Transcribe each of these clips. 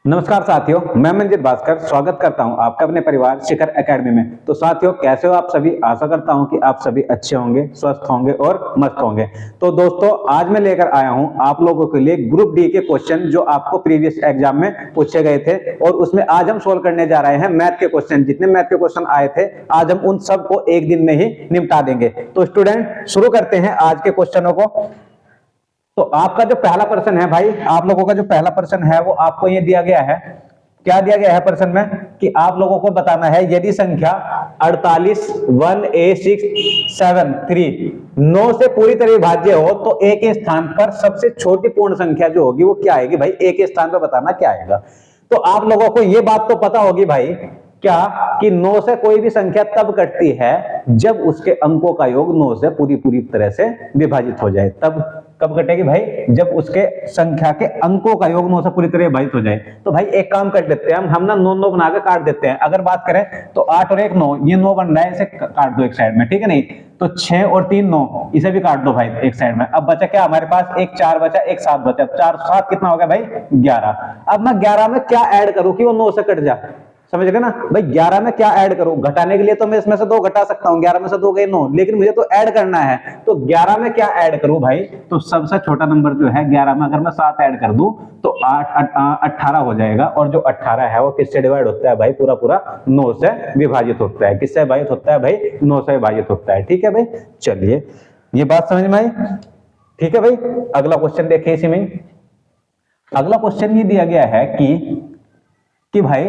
नमस्कार साथियों, मैं मंजित भास्कर स्वागत करता हूं आपका अपने परिवार शिखर एकेडमी में। तो साथियों, कैसे हो आप सभी? आशा करता हूं कि आप सभी अच्छे होंगे, स्वस्थ होंगे और मस्त होंगे। तो दोस्तों, आज मैं लेकर आया हूं आप लोगों के लिए ग्रुप डी के क्वेश्चन जो आपको प्रीवियस एग्जाम में पूछे गए थे, और उसमें आज हम सोल्व करने जा रहे हैं मैथ के क्वेश्चन। जितने मैथ के क्वेश्चन आए थे, आज हम उन सबको एक दिन में ही निपटा देंगे। तो स्टूडेंट, शुरू करते हैं आज के क्वेश्चनों को। तो आपका जो पहला प्रश्न है भाई, आप लोगों का जो पहला प्रश्न है वो आपको ये दिया गया है। क्या दिया गया है प्रश्न में? कि आप लोगों को बताना है यदि संख्या 48 1A673 9 से पूरी तरह विभाज्य हो तो ए के स्थान पर सबसे छोटी पूर्ण संख्या जो होगी वो क्या आएगी भाई? ए के स्थान पर बताना क्या आएगा। तो आप लोगों को ये बात तो पता होगी भाई, क्या कि 9 से कोई भी संख्या तब कटती है जब उसके अंकों का योग 9 से पूरी तरह से विभाजित हो जाए। तब कब कटेगी भाई? जब उसके संख्या के अंकों का योग 9 से पूरी तरह विभाजित हो जाए। तो भाई एक काम कर लेते हैं, हम ना 9 बना के काट देते हैं। अगर बात करें तो 8 और 1 9, ये 9 बन रहा है, इसे काट दो एक साइड में, ठीक है नहीं? तो 6 और 3 9, इसे भी काट दो भाई एक साइड में। अब बचा क्या हमारे पास? एक 4 बचा, एक 7 बचा। 4 7 कितना हो गया भाई? 11। अब मैं 11 में क्या ऐड करूं कि वो 9 से कट जाए? समझ गए ना भाई? 11 में क्या ऐड करूं? घटाने के लिए तो मैं इसमें से 2 घटा सकता हूं, 11 में से 2 गए 9, लेकिन मुझे तो ऐड करना है। तो 11 में क्या ऐड करूं भाई? तो सबसे छोटा नंबर जो है 11 में अगर मैं 7 ऐड कर दूं तो 18 हो जाएगा। और जो 18 है वो किससे डिवाइड होता है भाई? पूरा 9 से विभाजित होता है। किससे विभाजित होता है भाई? 9 से विभाजित होता है। ठीक है भाई, चलिए ये बात समझ में आई। ठीक है भाई, अगला क्वेश्चन देखिए। इसी में अगला क्वेश्चन ये दिया गया है कि भाई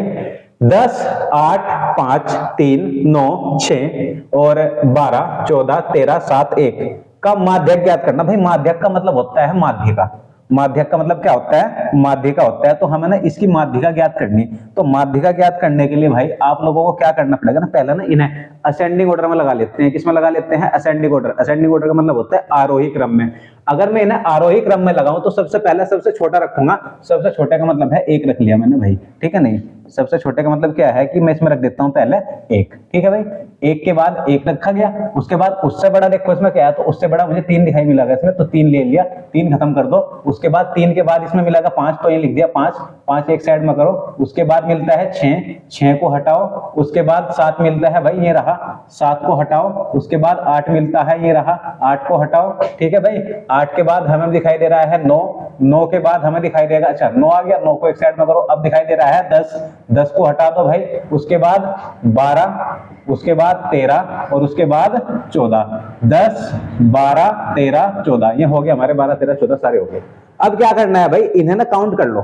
10 8 5 3 9 6 और 12 14 13 7 1 का माध्यक ज्ञात करना। भाई माध्यक का मतलब होता है माध्यिका। माध्यक का मतलब क्या होता है? माध्यिका होता है। तो हमें ना इसकी माध्यिका ज्ञात करनी। तो माध्यिका ज्ञात करने के लिए भाई आप लोगों को क्या करना पड़ेगा ना, पहले ना इन्हें असेंडिंग ऑर्डर में लगा लेते हैं। किसमें लगा लेते हैं? Ascending order. असेंडिंग ऑर्डर का मतलब होता है आरोही क्रम में। अगर मैं इन्हें आरोही क्रम में लगाऊं तो सबसे पहले सबसे छोटा रखूंगा। सबसे छोटे का मतलब है 1 रख लिया मैंने भाई, ठीक है नहीं? सबसे छोटे का मतलब क्या है कि मैं इसमें रख देता हूं पहले 1, ठीक है भाई? 1 के बाद 1 रखा गया, उसके बाद उससे बड़ा देखो इसमें क्या है, तो उससे बड़ा मुझे 3 दिखाई मिला इसमें, तो 3 ले लिया, 3 खत्म कर दो। उसके बाद 3 के बाद इसमें मिलेगा 5, तो ये लिख दिया 5, 5 एक साइड में करो। उसके बाद मिलता है 6, 6 को हटाओ। उसके बाद 7 मिलता है भाई, ये रहा, 7 को हटाओ। उसके बाद 8 मिलता है, ये रहा, 8 को हटाओ, ठीक है भाई? 8 के बाद हमें दिखाई दे रहा है 9, 9 के बाद हमें दिखाई देगा, अच्छा 9 आ गया, 9 को एक साइड में करो। अब दिखाई दे रहा है 10, 10 को हटा दो भाई। उसके बाद 12, उसके बाद 13 और उसके बाद 14। 10 12 13 14, ये हो गया हमारे 12 13 14 सारे हो गए। अब क्या करना है भाई? इन्हें ना काउंट कर लो।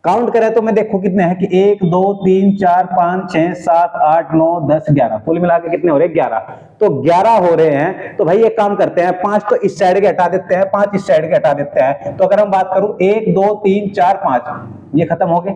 काउंट करें तो मैं देखो कितने हैं कि 1 2 3 4 5 6 7 8 9 10 11, कुल मिला के कितने हो रहे हैं? 11। तो 11 हो रहे हैं। तो भाई एक काम करते हैं, 5 तो इस साइड के हटा देते हैं, 5 इस साइड के हटा देते हैं। तो अगर हम बात करूं 1 2 3 4 5, ये खत्म हो गए।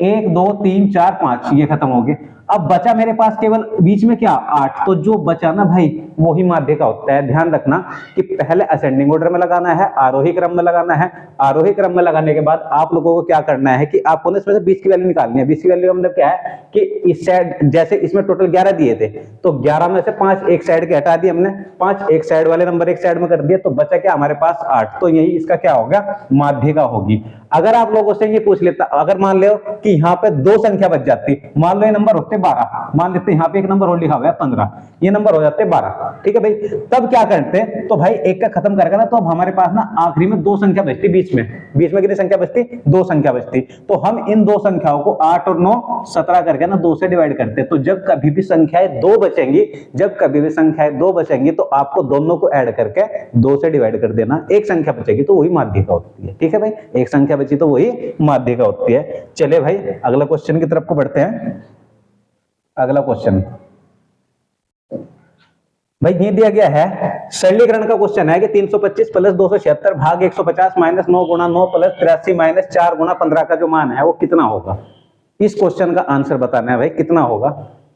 1 2 3 4 5, ये खत्म हो गए। अब बचा मेरे पास केवल बीच में क्या? 8। तो जो बचा ना भाई वही माध्यिका होता है। ध्यान रखना कि पहले असेंडिंग ऑर्डर में लगाना है, आरोही क्रम में लगाना है। आरोही क्रम में लगाने के बाद आप लोगों को क्या करना है कि आपको ना इसमें से 20 की वैल्यू निकालनी है। 20 की वैल्यू का मतलब क्या है कि इस साइड, जैसे इसमें टोटल 11 दिए थे, तो 11 में से 5 एक साइड के हटा दिए हमने, 5 एक साइड वाले नंबर एक साइड में कर दिए, तो बचा क्या हमारे पास? 8। तो यही इसका क्या होगा? माध्यिका होगी। अगर आप लोगों से ये पूछ लेता, अगर मान लो कि यहाँ पे 2 संख्या बच जाती, मान लो ये नंबर होते 12, मान लेते यहाँ पे एक नंबर और लिखा हुआ है 15, ये नंबर हो जाते 12, ठीक है भाई? तब क्या करते? तो भाई एक का खत्म करके ना, तो अब हमारे पास ना आखिरी में 2 संख्या बचती बीच में। बीच में कितनी संख्या बचती? 2 संख्या बचती। तो हम इन 2 संख्याओं को 8 और 9 17 करके ना 2 से डिवाइड करते। तो जब कभी भी संख्याएं 2 बचेंगी, जब कभी भी संख्याएं 2 बचेंगी, तो आपको दोनों को ऐड करके 2 से डिवाइड कर देना। एक संख्या बचेगी तो वही माध्यिका होती है, ठीक है भाई? एक संख्या बची तो वही माध्यिका होती है। चले भाई अगला क्वेश्चन की तरफ को बढ़ते हैं। अगला क्वेश्चन भाई ये दिया गया है, सरलीकरण का क्वेश्चन है कि 325 प्लस 276 भाग 150 माइनस 9 गुणा 9 प्लस 83 माइनस 4 गुणा 15 का जो मान है वो कितना होगा? इस क्वेश्चन का आंसर बताना है भाई, कितना होगा?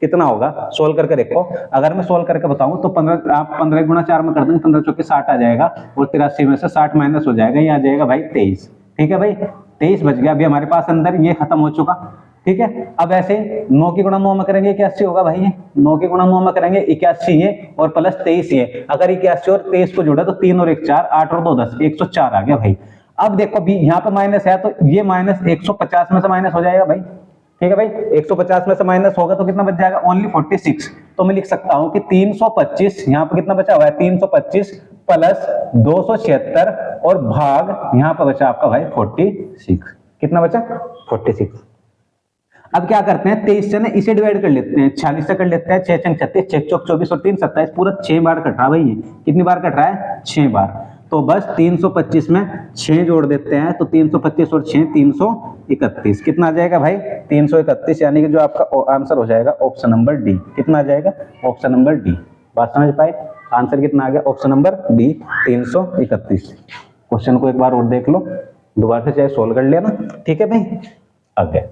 कितना होगा? सोल्व करके देखो। अगर मैं सोल्व करके बताऊं तो 15, आप 15 गुणा 4 में कर देंगे, 15 चौके 60 आ जाएगा, और 83 में से 60 माइनस हो जाएगा, ये आ जाएगा भाई 23। ठीक है भाई, 23 बच गया अभी हमारे पास अंदर, ये खत्म हो चुका। ठीक है, अब ऐसे 9 की गुणा 9 में करेंगे 81 होगा भाई, ये 9 की गुणा 9 में करेंगे 81 ये, और प्लस 23 ये। अगर 81 और 23 को जोड़ा तो 3 और 1 4, 8 और 2 10, 104 आ गया भाई। अब देखो भी यहाँ पे माइनस है तो ये माइनस 150 में से माइनस हो जाएगा भाई, ठीक है भाई। 150 में से माइनस होगा तो कितना बच जाएगा, ओनली 46। तो मैं लिख सकता हूं कि 325, यहाँ पे कितना बचा हुआ है 325 प्लस 276 और भाग यहाँ पे बचा आपका भाई 46। कितना बचा 46। अब क्या करते हैं 23 से ना इसे डिवाइड कर लेते हैं, 46 से कर लेते हैं, 6 छंग 36, 6 चौक 24 और 3 27, पूरा 6 बार कट रहा भाई। ये कितनी बार कट रहा है 6 बार। तो बस 325 में 6 जोड़ देते हैं तो 325 और 6 331। कितना आ जाएगा भाई 331, यानी कि जो आपका आंसर हो जाएगा ऑप्शन नंबर डी। कितना आ जाएगा ऑप्शन नंबर डी। बात समझ पाए, आंसर कितना आ गया ऑप्शन नंबर डी 331। क्वेश्चन को एक बार और देख लो, दोबारा से चाहे सोल्व कर लेना, ठीक है भाई। आगे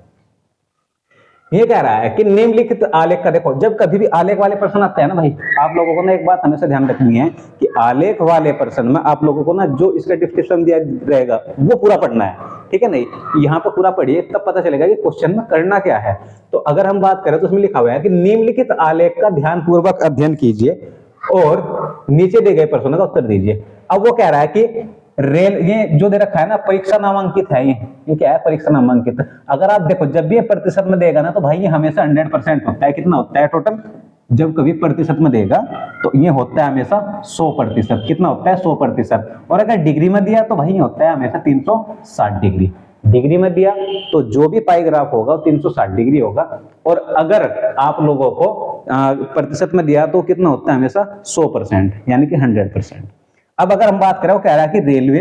ये कह रहा है कि निम्नलिखित आलेख का, देखो जब कभी भी आलेख वाले प्रश्न आते हैं ना भाई, आप लोगों को ना एक बात हमेशा ध्यान रखनी है कि आलेख वाले प्रश्न में आप लोगों को ना जो इसका डिस्क्रिप्शन दिया रहेगा वो पूरा पढ़ना है, ठीक है। नहीं यहाँ पे पूरा पढ़िए तब पता चलेगा कि क्वेश्चन में करना क्या है। तो अगर हम बात करें तो उसमें लिखा हुआ है कि निम्नलिखित आलेख का ध्यानपूर्वक अध्ययन कीजिए और नीचे दिए गए प्रश्नों का उत्तर दीजिए। अब वो कह रहा है कि रेल, ये जो दे रखा है ना परीक्षा नामांकित है, ये क्या है परीक्षा नामांकित। अगर आप देखो जब भी ये प्रतिशत में देगा ना तो भाई ये हमेशा 100% होता है। कितना होता है टोटल, जब कभी प्रतिशत में देगा तो ये होता है हमेशा 100%। कितना होता है 100%। और अगर डिग्री में दिया तो भाई होता है हमेशा 360 डिग्री। डिग्री में दिया तो जो भी पाई ग्राफ होगा वो 360 डिग्री होगा। और अगर आप लोगों को प्रतिशत में दिया तो कितना होता है हमेशा 100%, यानी कि 100%। अब अगर हम बात करें, वो कह रहा है कि रेलवे,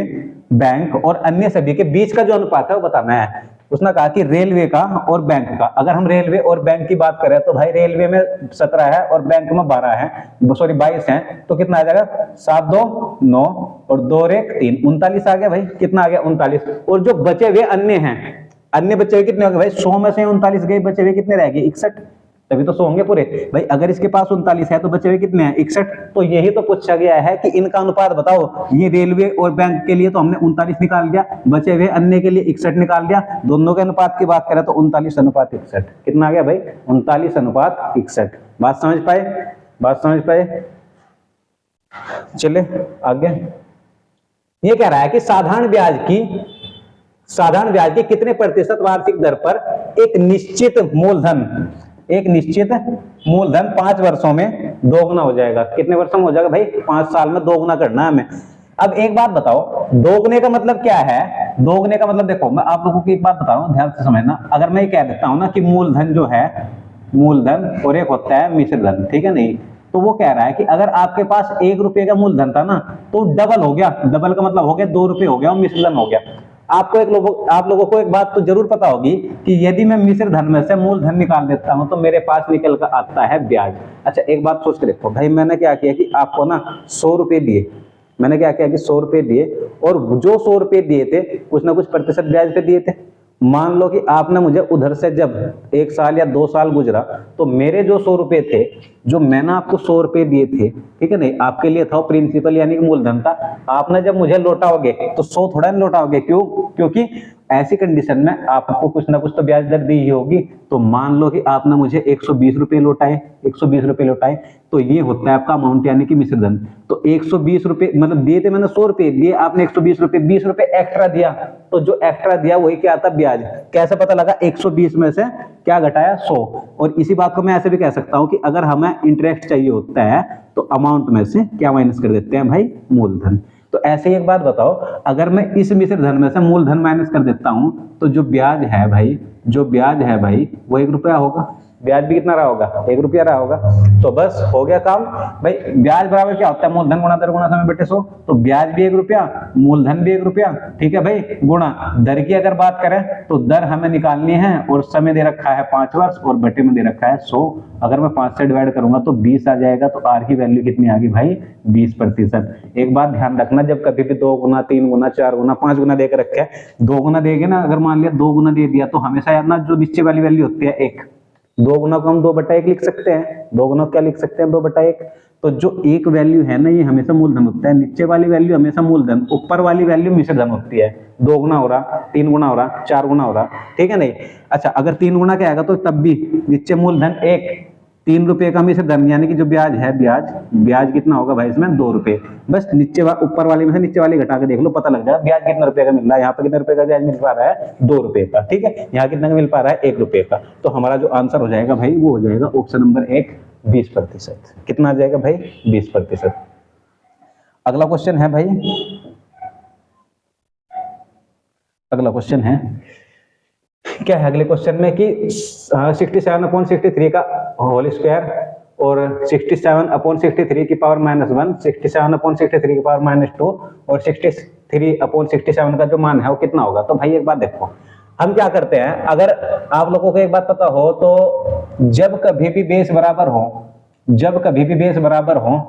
बैंक और अन्य सभी के बीच का जो अनुपात है वो बताना है। उसने कहा कि रेलवे का और बैंक का, अगर हम रेलवे और बैंक की बात करें तो भाई रेलवे में 17 है और बैंक में 12 है, सॉरी 22 है, तो कितना आ जाएगा 7 2 9 और 2 और 1 3 39 आ गया भाई। कितना आ गया 39। और जो बचे हुए अन्य हैं, अन्य बचे हुए कितने हो गए भाई, 100 में से 39 गए, बचे हुए कितने रह गए 61, तभी तो 100 होंगे पूरे भाई। अगर इसके पास 39 है तो बचे हुए कितने हैं 61। तो यही तो पूछा गया है कि इनका अनुपात बताओ। ये रेलवे और बैंक के लिए तो हमने 39 निकाल दिया, बचे हुए अन्य के लिए 61 निकाल दिया। दोनों के अनुपात की बात करें तो 39:61। कितना आ गया भाई 39:61। बात समझ पाए, बात समझ पाए। चले आगे। ये कह रहा है कि साधारण ब्याज की कितने प्रतिशत वार्षिक दर पर एक निश्चित मूलधन 5 वर्षों में दोगुना हो जाएगा। कितने वर्षों में हो जाएगा भाई 5 साल में दोगुना करना है हमें। अब एक बात बताओ, दोगुने का मतलब क्या है। दोगुने का मतलब देखो मैं आप लोगों को एक बात बता रहा हूं, ध्यान से समझना। अगर मैं कह देता हूं ना कि मूलधन जो है, मूलधन और एक होता है मिश्रधन, ठीक है नहीं, तो वो कह रहा है कि अगर आपके पास 1 रुपए का मूलधन था ना तो डबल हो गया। डबल का मतलब हो गया 2 रुपए हो गया और मिश्रधन हो गया। आप लोगों को एक बात तो जरूर पता होगी कि यदि मैं मिश्र धन में से मूलधन निकाल देता हूं तो मेरे पास निकल कर आता है ब्याज। अच्छा एक बात सोच के देखो भाई, मैंने क्या किया कि आपको ना 100 रुपए दिए, मैंने क्या किया कि 100 रुपए दिए और जो 100 रुपए दिए थे कुछ ना कुछ प्रतिशत ब्याज पे दिए थे। मान लो कि आपने मुझे उधर से जब 1 साल या 2 साल गुजरा तो मेरे जो 100 रुपए थे, जो मैंने आपको 100 रुपए दिए थे, ठीक है नहीं, आपके लिए था प्रिंसिपल यानी कि मूलधन था। आपने जब मुझे लौटाओगे तो 100 थोड़ा नहीं लौटाओगे, क्यों? क्योंकि ऐसी कंडीशन में आपको कुछ ना कुछ तो ब्याज दर दी ही होगी। तो मान लो कि आपने मुझे 120 रुपए लौटाए, 120 रुपए लौटाए, तो ये होता है आपका अमाउंट यानी कि मिश्रधन। तो 120 रुपए मतलब दिए थे मैंने 100 रुपए दिए, आपने 120 रुपए, 20 रुपए एक्स्ट्रा दिया, तो जो एक्स्ट्रा दिया वही क्या आता ब्याज। कैसे पता लगा? 120 में से क्या घटाया 100। और इसी बात को मैं ऐसे भी कह सकता हूं कि अगर हमें इंटरेस्ट चाहिए होता है तो अमाउंट में से क्या माइनस कर देते हैं भाई, मूलधन। तो ऐसे ही एक बात बताओ, अगर मैं इस मिश्र धन में से मूलधन माइनस कर देता हूं तो जो ब्याज है भाई, जो ब्याज है भाई वो 1 रुपया होगा। ब्याज भी कितना रहा होगा? 1 रुपया रहा होगा। तो बस हो गया काम भाई। ब्याज बराबर क्या होता है? मूलधन गुणा दर गुणा समय बटे 100। तो ब्याज भी 1 रुपया, मूलधन भी 1 रुपया, ठीक है भाई, गुणा दर की अगर बात करें तो दर हमें निकालनी है और समय दे रखा है 5 वर्ष और बटे में दे रखा है 100। अगर मैं 5 से डिवाइड करूंगा तो 20 आ जाएगा। तो आर की वैल्यू कितनी आ गई भाई? 20%। एक बात ध्यान रखना, जब कभी भी 2 गुना 3 गुना 4 गुना 5 गुना देकर रखे है, 2 गुना देंगे ना, अगर मान लिया 2 गुना दे दिया तो हमेशा याद ना जो नीचे वाली वैल्यू होती है 1, 2 गुना को हम 2/1 लिख सकते हैं। 2 गुना क्या लिख सकते हैं? 2/1। तो जो एक वैल्यू है ना ये हमेशा मूलधन होता है, नीचे वाली वैल्यू हमेशा मूलधन, ऊपर वाली वैल्यू मिश्रधन होती है। 2 गुना हो रहा, 3 गुना हो रहा, 4 गुना हो रहा, ठीक है नहीं। अच्छा अगर 3 गुना क्या आएगा तो तब भी नीचे मूलधन 1, ₹3 का हम इसे धन, यानी कि जो ब्याज है, ब्याज कितना होगा भाई इसमें? ₹2। बस ऊपर वाली में से नीचे वाली घटा के देख लो, पता लग जाएगा ब्याज कितने रुपए का मिल रहा है। यहाँ पे कितने रुपए का ब्याज मिल पा रहा है? ₹2 का। ठीक है, यहाँ कितना का मिल पा रहा है? ₹1 का। तो हमारा जो आंसर हो जाएगा भाई वो हो जाएगा ऑप्शन नंबर 1, 20%। कितना आ जाएगा भाई? 20%। अगला क्वेश्चन है भाई, अगला क्वेश्चन है, क्या है अगले क्वेश्चन में कि 67/63 का होल स्क्वायर और 67/63 की पावर -1, 67/63 की पावर -2 और 63/67 का जो मान है वो कितना होगा? तो भाई एक बात देखो, हम क्या करते हैं, अगर आप लोगों को एक बात पता हो तो जब कभी भी बेस बराबर हो,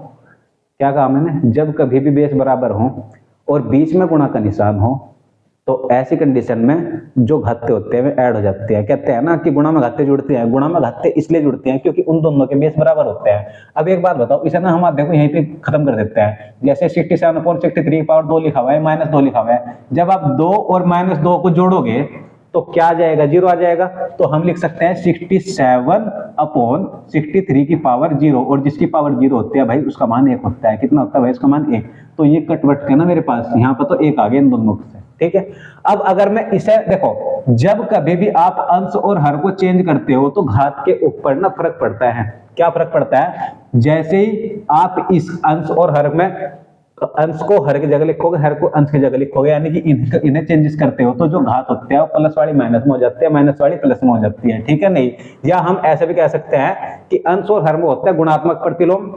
क्या कहा मैंने? जब कभी भी बेस बराबर हो और बीच में गुणा का निशान हो, तो ऐसी कंडीशन में जो घाते होते हैं वे ऐड हो जाते हैं। कहते हैं ना कि गुणा में घाते जुड़ते हैं। गुणा में घाते इसलिए जुड़ते हैं क्योंकि उन दोनों के बेस बराबर होते हैं। अब एक बात बताओ, इसे ना हम देखो यहीं पे खत्म कर देते हैं। जैसे 67/63 की पावर 2 लिखा हुआ है, -2 लिखा हुआ है, जब आप 2 और -2 को जोड़ोगे तो क्या आ जाएगा? 0 आ जाएगा। तो हम लिख सकते हैं 67/63 की पावर 0, और जिसकी पावर 0 होती है भाई उसका मान 1 होता है। कितना होता है भाई? उसका मान 1। तो ये कटवट के ना मेरे पास यहाँ पर तो 1 आ गया इन दोनों से। ठीक है, अब अगर मैं इसे देखो, जब कभी भी आप अंश और हर को चेंज करते हो तो घात के ऊपर ना फर्क पड़ता है। क्या फर्क पड़ता है? जैसे ही आप इस अंश और हर में अंश को हर की जगह लिखोगे, हर को अंश की जगह लिखोगे, यानी कि इन्हें चेंजेस करते हो तो जो घात होते हैं वो प्लस वाली माइनस में हो जाती है, माइनस वाली प्लस में हो जाती है। ठीक है नहीं? या हम ऐसे भी कह सकते हैं कि अंश और हर में होता है गुणात्मक प्रतिलोम,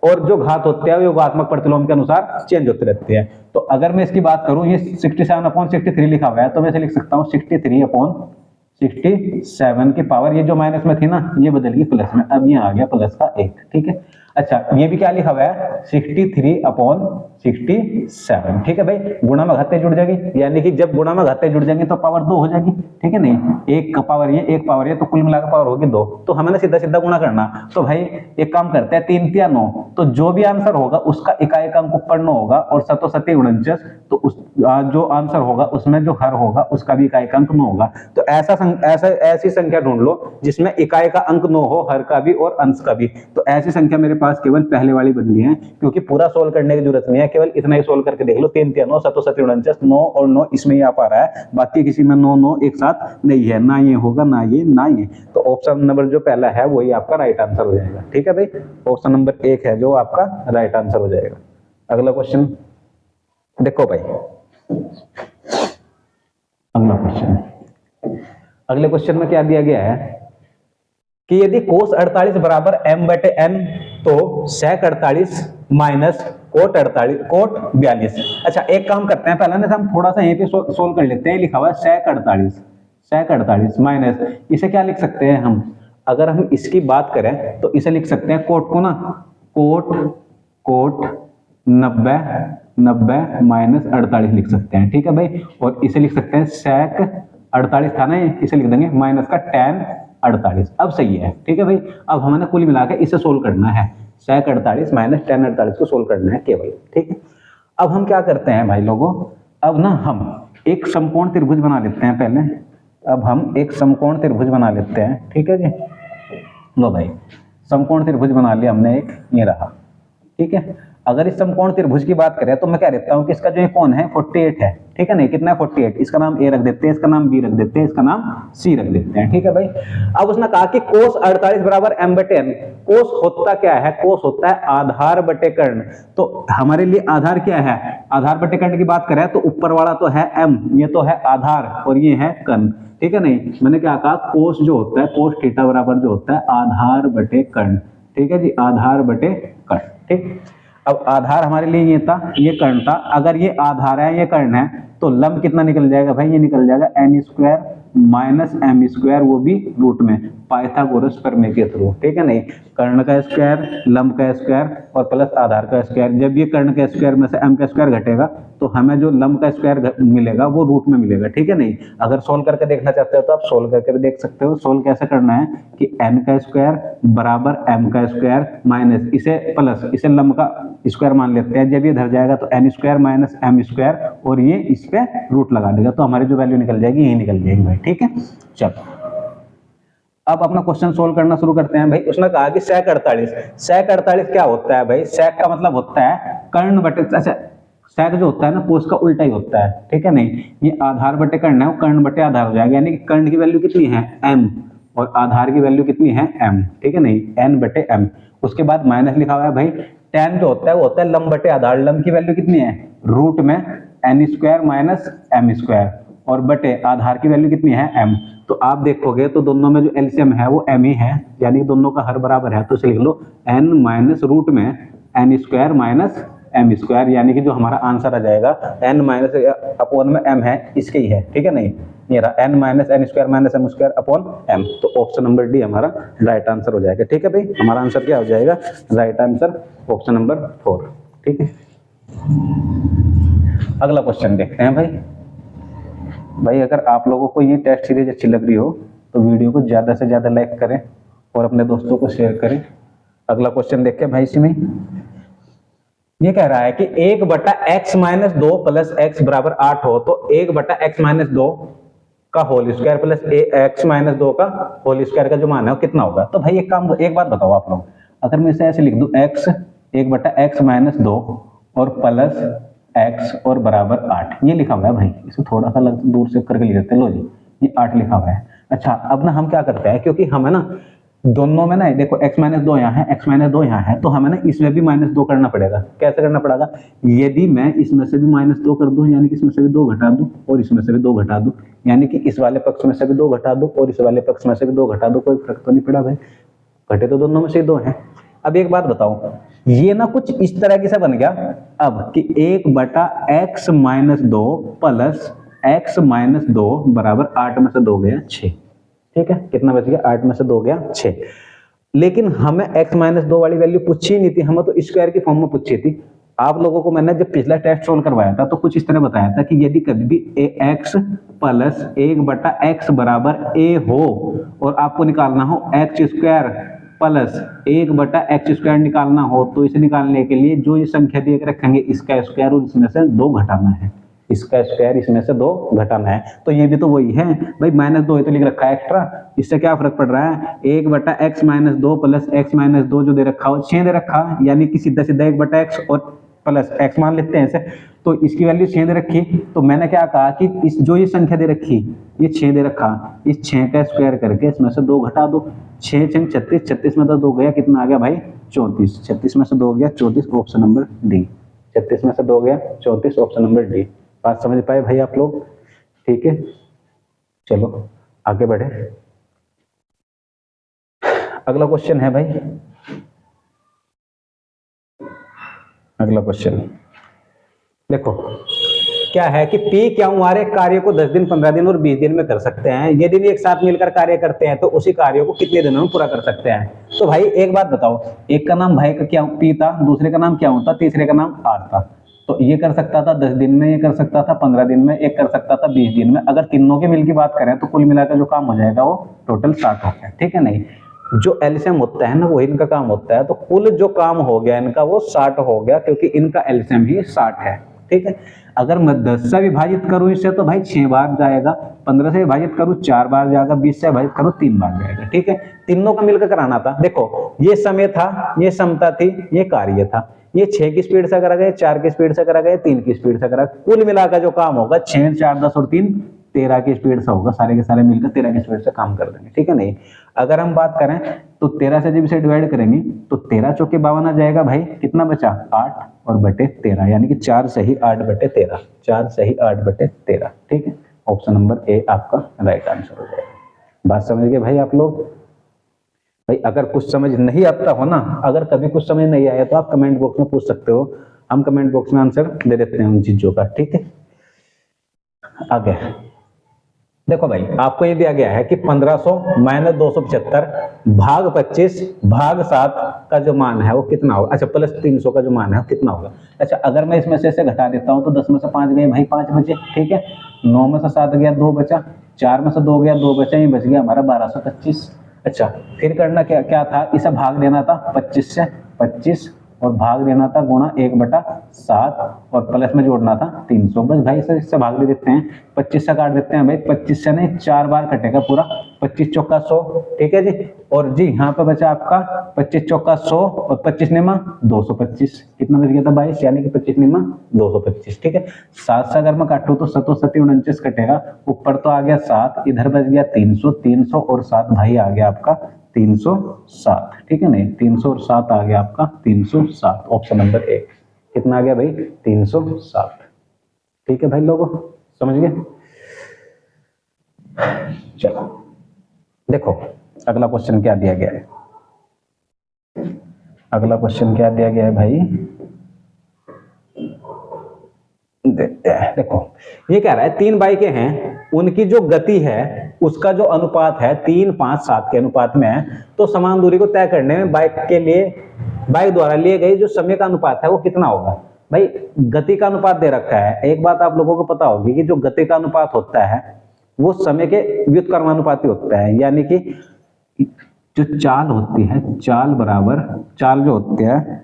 और जो घात होते हैं वो योगात्मक प्रतिलोम के अनुसार चेंज होते रहते हैं। तो अगर मैं इसकी बात करूं, ये 67/63 लिखा हुआ है, तो मैं इसे लिख सकता हूं 63/67 की पावर, ये जो माइनस में थी ना ये बदल गई प्लस में, अब ये आ गया प्लस का 1। ठीक है, अच्छा ये भी क्या लिखा हुआ है? 63/67। ठीक है भाई, गुणा में घाते जुड़ जाएगी, यानी कि जब गुणा में घाते जुड़ जाएंगे तो पावर 2 हो जाएगी। ठीक है नहीं? एक का पावर ये, एक पावर ये, तो कुल मिलाकर पावर होगी 2। तो हमें ना सीधा सीधा गुणा करना। तो भाई एक काम करते हैं, 3 या 9, तो जो भी आंसर होगा उसका इकाई का अंक ऊपर 9 होगा, और 7 7 49, तो उस जो आंसर होगा उसमें जो हर होगा उसका भी इकाई का अंक 9 होगा। तो ऐसी संख्या ढूंढ लो जिसमें इकाई का अंक 9 हो, हर का भी और अंश का भी। तो ऐसी संख्या मेरे पास केवल पहले वाली बननी है, क्योंकि पूरा सोल्व करने की जरूरत नहीं है, केवल इतना ही सोल्व करके देख लो। 3 3 9, 7 7 49, 9 और 9 इसमें ही आ पा रहा है, बाकी किसी में 9 9 एक साथ नहीं है, ना ये होगा ना ये ना ये। तो ऑप्शन नंबर जो पहला है वही आपका राइट आंसर हो जाएगा। ठीक है भाई, ऑप्शन नंबर 1 है जो आपका राइट आंसर हो जाएगा। अगला क्वेश्चन देखो भाई, अगले क्वेश्चन में क्या दिया गया है कि यदि cos 48 बराबर m/n तो sec 48 माइनस कोट 42। अच्छा एक काम करते हैं, पहले ना हम थोड़ा सा यहीं पे सोल्व कर लेते हैं। लिखा हुआ है sec 48 माइनस, इसे क्या लिख सकते हैं हम? अगर हम इसकी बात करें तो इसे लिख सकते हैं कोट को ना, कोट 90 माइनस 48 लिख सकते हैं। ठीक है भाई, और इसे लिख सकते हैं sec 48 था ना, इसे लिख देंगे माइनस का tan 48। अब सही है। ठीक है भाई, अब हमें कुल मिला के इसे सोल्व करना है, sec 48 माइनस tan 48 को सोल्व करना है केवल। ठीक है, अब हम क्या करते हैं भाई लोगों, अब ना हम एक समकोण त्रिभुज बना लेते हैं पहले। अब हम एक समकोण त्रिभुज बना लेते हैं। ठीक है जी, लो भाई समकोण त्रिभुज बना लिया हमने एक, ये रहा। ठीक है, अगर इस समकोण त्रिभुज की बात करें तो मैं क्या देता हूं कि इसका जो ये कोण है 48 है। ठीक है नहीं, कितना है 48, इसका नाम A रख देते हैं, इसका नाम B रख देते हैं, इसका नाम C रख देते हैं। ठीक है भाई, अब उसने कहा कि cos 48 बराबर m/n। कोस होता क्या है? कोस होता है आधार बटे कर्ण। तो हमारे लिए आधार क्या है? आधार बटे कर्ण की बात करें तो ऊपर वाला तो है m, ये तो है आधार और ये है कर्ण। ठीक है नहीं, मैंने क्या कहा, कोस जो होता है कोस थीटा बराबर जो होता है आधार बटे कर्ण। ठीक है जी, आधार बटे कर्ण। ठीक, अब आधार हमारे लिए ये था, ये कर्ण था। अगर ये आधार है ये कर्ण है तो लंब कितना निकल जाएगा भाई? ये निकल जाएगा n² माइनस m², वो भी रूट में, पाइथागोरस प्रमेय के थ्रू। ठीक है नहीं, कर्ण का स्क्वायर, लंब का स्क्वायर और प्लस आधार का स्क्वायर। जब ये कर्ण के स्क्वायर में से m का स्क्वायर घटेगा तो हमें जो लंब का स्क्वायर मिलेगा वो रूट में मिलेगा। ठीक है नहीं, अगर सोल्व करके देखना चाहते हो तो आप सोल्व करके भी देख सकते हो। सोल्व कैसे करना है कि n का स्क्वायर बराबर m का स्क्वायर माइनस इसे प्लस इसे लंब का स्क्वायर मान लेते हैं। जब ये धर जाएगा तो n² माइनस m² और ये इस पे रूट लगा देगा, तो हमारी जो वैल्यू निकल जाएगी यही निकल जाएगी भाई। ठीक है, चलो अब अपना क्वेश्चन सोल्व करना शुरू करते हैं भाई। उसने कहा कि sec 48, sec 48 क्या होता है भाई? sec का मतलब होता है कर्ण बटे, अच्छा sec जो होता है ना वो उसका उल्टा ही होता है, ठीक है नहीं, ये आधार बटे कर्ण है, वो कर्ण बटे आधार हो जाएगा, यानी कि कर्ण की वैल्यू कितनी है m और आधार की वैल्यू कितनी है m, ठीक है नहीं, n बटे m। उसके बाद माइनस लिखा हुआ है भाई, tan जो होता है वो होता है लंब बटे आधार, लंब की वैल्यू कितनी है रूट में n square minus m square, और बटे आधार की वैल्यू कितनी है m। तो आप देखोगे तो दोनों में जो एलसीएम है वो m ही है, यानी कि दोनों का हर बराबर है, तो इसे लिख लो n माइनस रूट में n square minus m square, यानी कि जो हमारा आंसर आ जाएगा n माइनस अपॉन में m है, इसके ही है, ठीक है नहीं, ये रहा n minus n square minus m square upon m। तो ऑप्शन नंबर डी हमारा राइट आंसर हो जाएगा, ठीक है भाई। हमारा आंसर क्या हो जाएगा? राइट आंसर ऑप्शन नंबर 4, ठीक है। अगला क्वेश्चन देखते हैं भाई। अगर आप लोगों को ये टेस्ट सीरीज अच्छी लग रही हो तो वीडियो को ज्यादा से ज्यादा लाइक करें और अपने दोस्तों को शेयर करें। अगला क्वेश्चन देखते हैं भाई। इसमें ये कह रहा है कि 1 बटा एक्स माइनस 2 प्लस एक्स बराबर 8 हो तो 1 बटा एक्स माइनस 2 का whole square plus X minus 2 का होल स्क्वायर का जो मान है वो कितना होगा? तो भाई एक बात बताओ आप लोग, अगर मैं इसे ऐसे लिख दूं एक्स 1 बटा एक्स माइनस 2 और प्लस एक्स और बराबर 8, ये लिखा हुआ है भाई, इसको थोड़ा सा दूर से करके लिख देते हैं, लो जी ये 8 लिखा हुआ है। अच्छा अब ना हम क्या करते हैं, क्योंकि हम है ना दोनों में ना देखो x माइनस 2 यहाँ है, x माइनस 2 यहाँ है, तो हमें ना इसमें भी माइनस 2 करना पड़ेगा। कैसे करना पड़ेगा? यदि मैं इसमें से भी माइनस 2 कर दूं, यानी कि इसमें से भी 2 घटा दूं और इसमें से भी 2 घटा दूं, यानी कि इस वाले पक्ष में से भी 2 घटा दूं और इस वाले पक्ष में से भी 2 घटा दूं, कोई फर्क तो नहीं पड़ा भाई, घटे तो दोनों में से 2 हैं। अब एक बात बताओ, ये ना कुछ इस तरह की से बन गया अब कि 1 बटा x minus 2 plus X minus 2 बराबर 8 में से 2 गया 6, ठीक है, कितना बच गया? 8 में से 2 गया 6। लेकिन हमें x माइनस 2 वाली वैल्यू पूछी ही नहीं थी, हमें तो स्क्वायर की फॉर्म में पूछी थी। आप लोगों को मैंने जब पिछला टेस्ट सोल्व करवाया था तो कुछ इस तरह बताया था कि यदि कभी भी x प्लस 1 बटा एक्स बराबर a हो और आपको निकालना हो एक्स स्क्वायर प्लस 1 बटा एक्स स्क्वायर निकालना हो, तो इसे निकालने के लिए जो ये संख्या दिए रखेंगे इसका स्क्वायर और इसमें से 2 घटाना है, इसका स्क्वायर इसमें से 2 घटाना है। तो ये भी तो वही है भाई, माइनस 2 तो लिख रखा है एक्स्ट्रा, इससे क्या फर्क पड़ रहा है? 1 बटा x minus 2 plus X minus 2 जो दे रखा हो 6 दे रखा, यानी कि सीधा सीधा 1 बटा एक्स और प्लस एक्स मान लेते हैं इसे, तो इसकी वैल्यू 6 दे रखी। तो मैंने क्या कहा कि इस जो ये संख्या दे रखी ये 6 दे रखा, इस 6 का स्क्वायर करके इसमें से 2 घटा दो, 6 6 36, 36 में तो 2 गया, कितना आ गया भाई? 34, 36 में से 2 गया 34, ऑप्शन नंबर डी, 36 में से 2 गया 34, ऑप्शन नंबर डी। बात समझ पाए भाई आप लोग? ठीक है, चलो आगे बढ़े। अगला क्वेश्चन है भाई, अगला क्वेश्चन देखो क्या है कि P क्या हमारे कार्य को 10 दिन 15 दिन और 20 दिन में कर सकते हैं। यदि भी एक साथ मिलकर कार्य करते हैं तो उसी कार्य को कितने दिनों में पूरा कर सकते हैं? तो भाई एक बात बताओ, एक का नाम भाई का क्या P था, दूसरे का नाम क्या होता, तीसरे का नाम R था। तो ये कर सकता था 10 दिन में, ये कर सकता था 15 दिन में, एक कर सकता था 20 दिन में। अगर तीनों की मिल की बात करें तो कुल मिलाकर जो काम हो जाएगा वो टोटल 60 हो गया, ठीक है नहीं। जो एलसीएम होता है ना वो इनका काम होता है, तो कुल जो काम हो गया इनका वो 60 हो गया, क्योंकि इनका एलसीएम ही 60 है, ठीक है। अगर मैं 10 से विभाजित करूं इससे तो भाई 6 बार जाएगा, 15 से विभाजित करूं 4 बार जाएगा, 20 से विभाजित करूं 3 बार जाएगा, ठीक है। तीनों का मिलकर कराना था। देखो ये समय था, ये समता थी, ये कार्य था, ये 6 की स्पीड से करा गया, 4 की स्पीड से करा गया, 3 की स्पीड से करा, कुल मिलाकर जो काम होगा 6 4 10 और 3 13 की स्पीड से होगा, सारे के सारे मिलकर 13 की स्पीड से काम कर देंगे, ठीक है नहीं। अगर हम बात करें तो 13 से जब इसे डिवाइड करेंगे तो 13 चौके 52 आ जाएगा भाई, कितना बचा 8 और बटे 13, यानी कि 4 सही 8 बटे 13, 4 सही 8 बटे 13, ठीक है। ऑप्शन नंबर ए आपका राइट आंसर हो जाएगा। बात समझ गए भाई आप लोग? भाई अगर कुछ समझ नहीं आता हो ना, अगर कभी कुछ समझ नहीं आया तो आप कमेंट बॉक्स में पूछ सकते हो, हम कमेंट बॉक्स में आंसर दे देते हैं उन चीजों का, ठीक है। आगे देखो भाई, आपको ये दिया गया है कि 1500 माइनस 275 भाग 25 भाग 7 का जो मान है वो कितना होगा? अच्छा प्लस 300 का जो मान है वो कितना होगा? अच्छा अगर मैं इसमें से घटा देता हूं तो 10 में से 5 गए भाई, 5 बचे, ठीक है। 9 में से 7 गया, 2 बचा, 4 में से 2 गया, 2 बचा, ये बच गया हमारा 1225। अच्छा फिर करना क्या क्या था, इसे भाग देना था 25 से, 25 और भाग देना था गुणा 1/7 और प्लस में जोड़ना था 300। बस भाई इससे भाग दे देते हैं, 25 से काट देते हैं भाई, 25 से नहीं 4 बार कटेगा पूरा 25 चौका 100, ठीक है जी। और जी यहाँ पे बचा आपका 25 चौका 100 और 25 निमा 225, कितना बच गया था 22, यानी कि 25 निमा 225, ठीक है। 7 से अगर मैं काटूं तो 7 7 49 कटेगा, ऊपर तो आ गया 7, इधर बच गया 300, 300 और 7 भाई आ गया आपका 307, ठीक है नहीं, 300 और 7 आ गया आपका 307, ऑप्शन नंबर 1 कितना आ गया भाई 307, ठीक है भाई लोगों, समझ गए। चलो देखो अगला क्वेश्चन क्या दिया गया है, अगला क्वेश्चन क्या दिया गया है भाई, देखते हैं। देखो ये कह रहा है 3 बाइकें हैं, उनकी जो गति है उसका जो अनुपात है 3 5 7 के अनुपात में है, तो समान दूरी को तय करने में बाइक द्वारा लिए गए जो समय का अनुपात है वो कितना होगा। भाई गति का अनुपात दे रखा है, एक बात आप लोगों को पता होगी कि जो गति का अनुपात होता है वो समय के व्युत्क्रमानुपाती होता है, यानी कि जो चाल होती है, चाल बराबर चाल जो होती है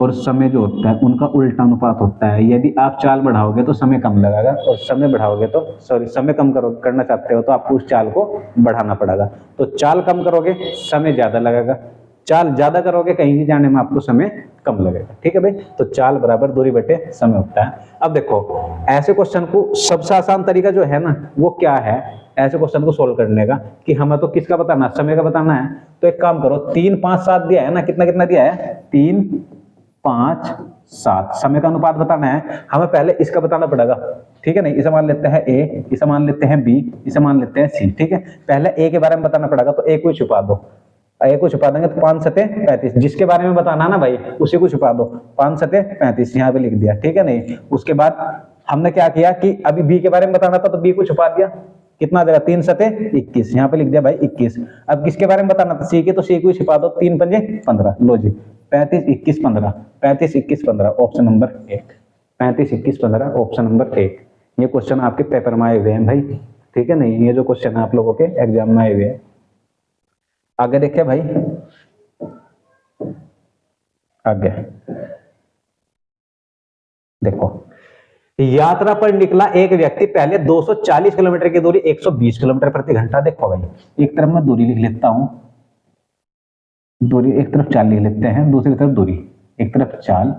और समय जो होता है उनका उल्टा अनुपात होता है। यदि आप चाल बढ़ाओगे तो समय कम लगेगा, और समय बढ़ाओगे तो समय कम करना चाहते हो तो आपको उस चाल को बढ़ाना पड़ेगा। तो चाल कम करोगे समय ज्यादा लगेगा, चाल ज्यादा करोगे कहीं भी जाने में आपको समय कम लगेगा, ठीक है भाई। तो चाल बराबर दूरी बटे समय होता है। अब देखो ऐसे क्वेश्चन को सबसे आसान तरीका जो है ना वो क्या है ऐसे क्वेश्चन को सोल्व करने का, कि हमें तो किसका बताना, समय का बताना है। तो एक काम करो, 3 5 7 दिया है ना, कितना कितना दिया है 3 5 7, समय का अनुपात बताना है, हमें पहले इसका बताना पड़ेगा, ठीक है नहीं। इसे मान लेते हैं ए, इसे मान लेते हैं बी, इसे मान लेते हैं सी, ठीक है। पहले ए के बारे में बताना पड़ेगा, तो ए को छुपा दो, ए को छुपा देंगे तो 5 7 35, जिसके बारे में बताना ना भाई उसी को छुपा दो, 5 7 35 यहाँ पे लिख दिया, ठीक है नहीं। उसके बाद हमने क्या किया कि अभी बी के बारे में बताना था तो बी को छुपा दिया, कितना देगा 3 7 21, यहाँ पे लिख दिया भाई 21। अब किसके बारे में बताना था सी के, तो सी को छिपा दो, 3 5 15, लो जी 35 21 15, 35 21 15 ऑप्शन नंबर 1, 35 21 15 ऑप्शन नंबर 1। ये क्वेश्चन आपके पेपर में आए हुए हैं भाई, ठीक है नहीं, ये जो क्वेश्चन है आप लोगों के एग्जाम में आए हुए हैं। आगे देखिए भाई, आगे देखो, यात्रा पर निकला एक व्यक्ति पहले 240 किलोमीटर की दूरी 120 किलोमीटर प्रति घंटा। देखो भाई एक तरफ मैं दूरी लिख लेता हूं, दूरी एक तरफ चाल लिख लेते हैं, दूसरी तरफ दूरी, एक तरफ चाल,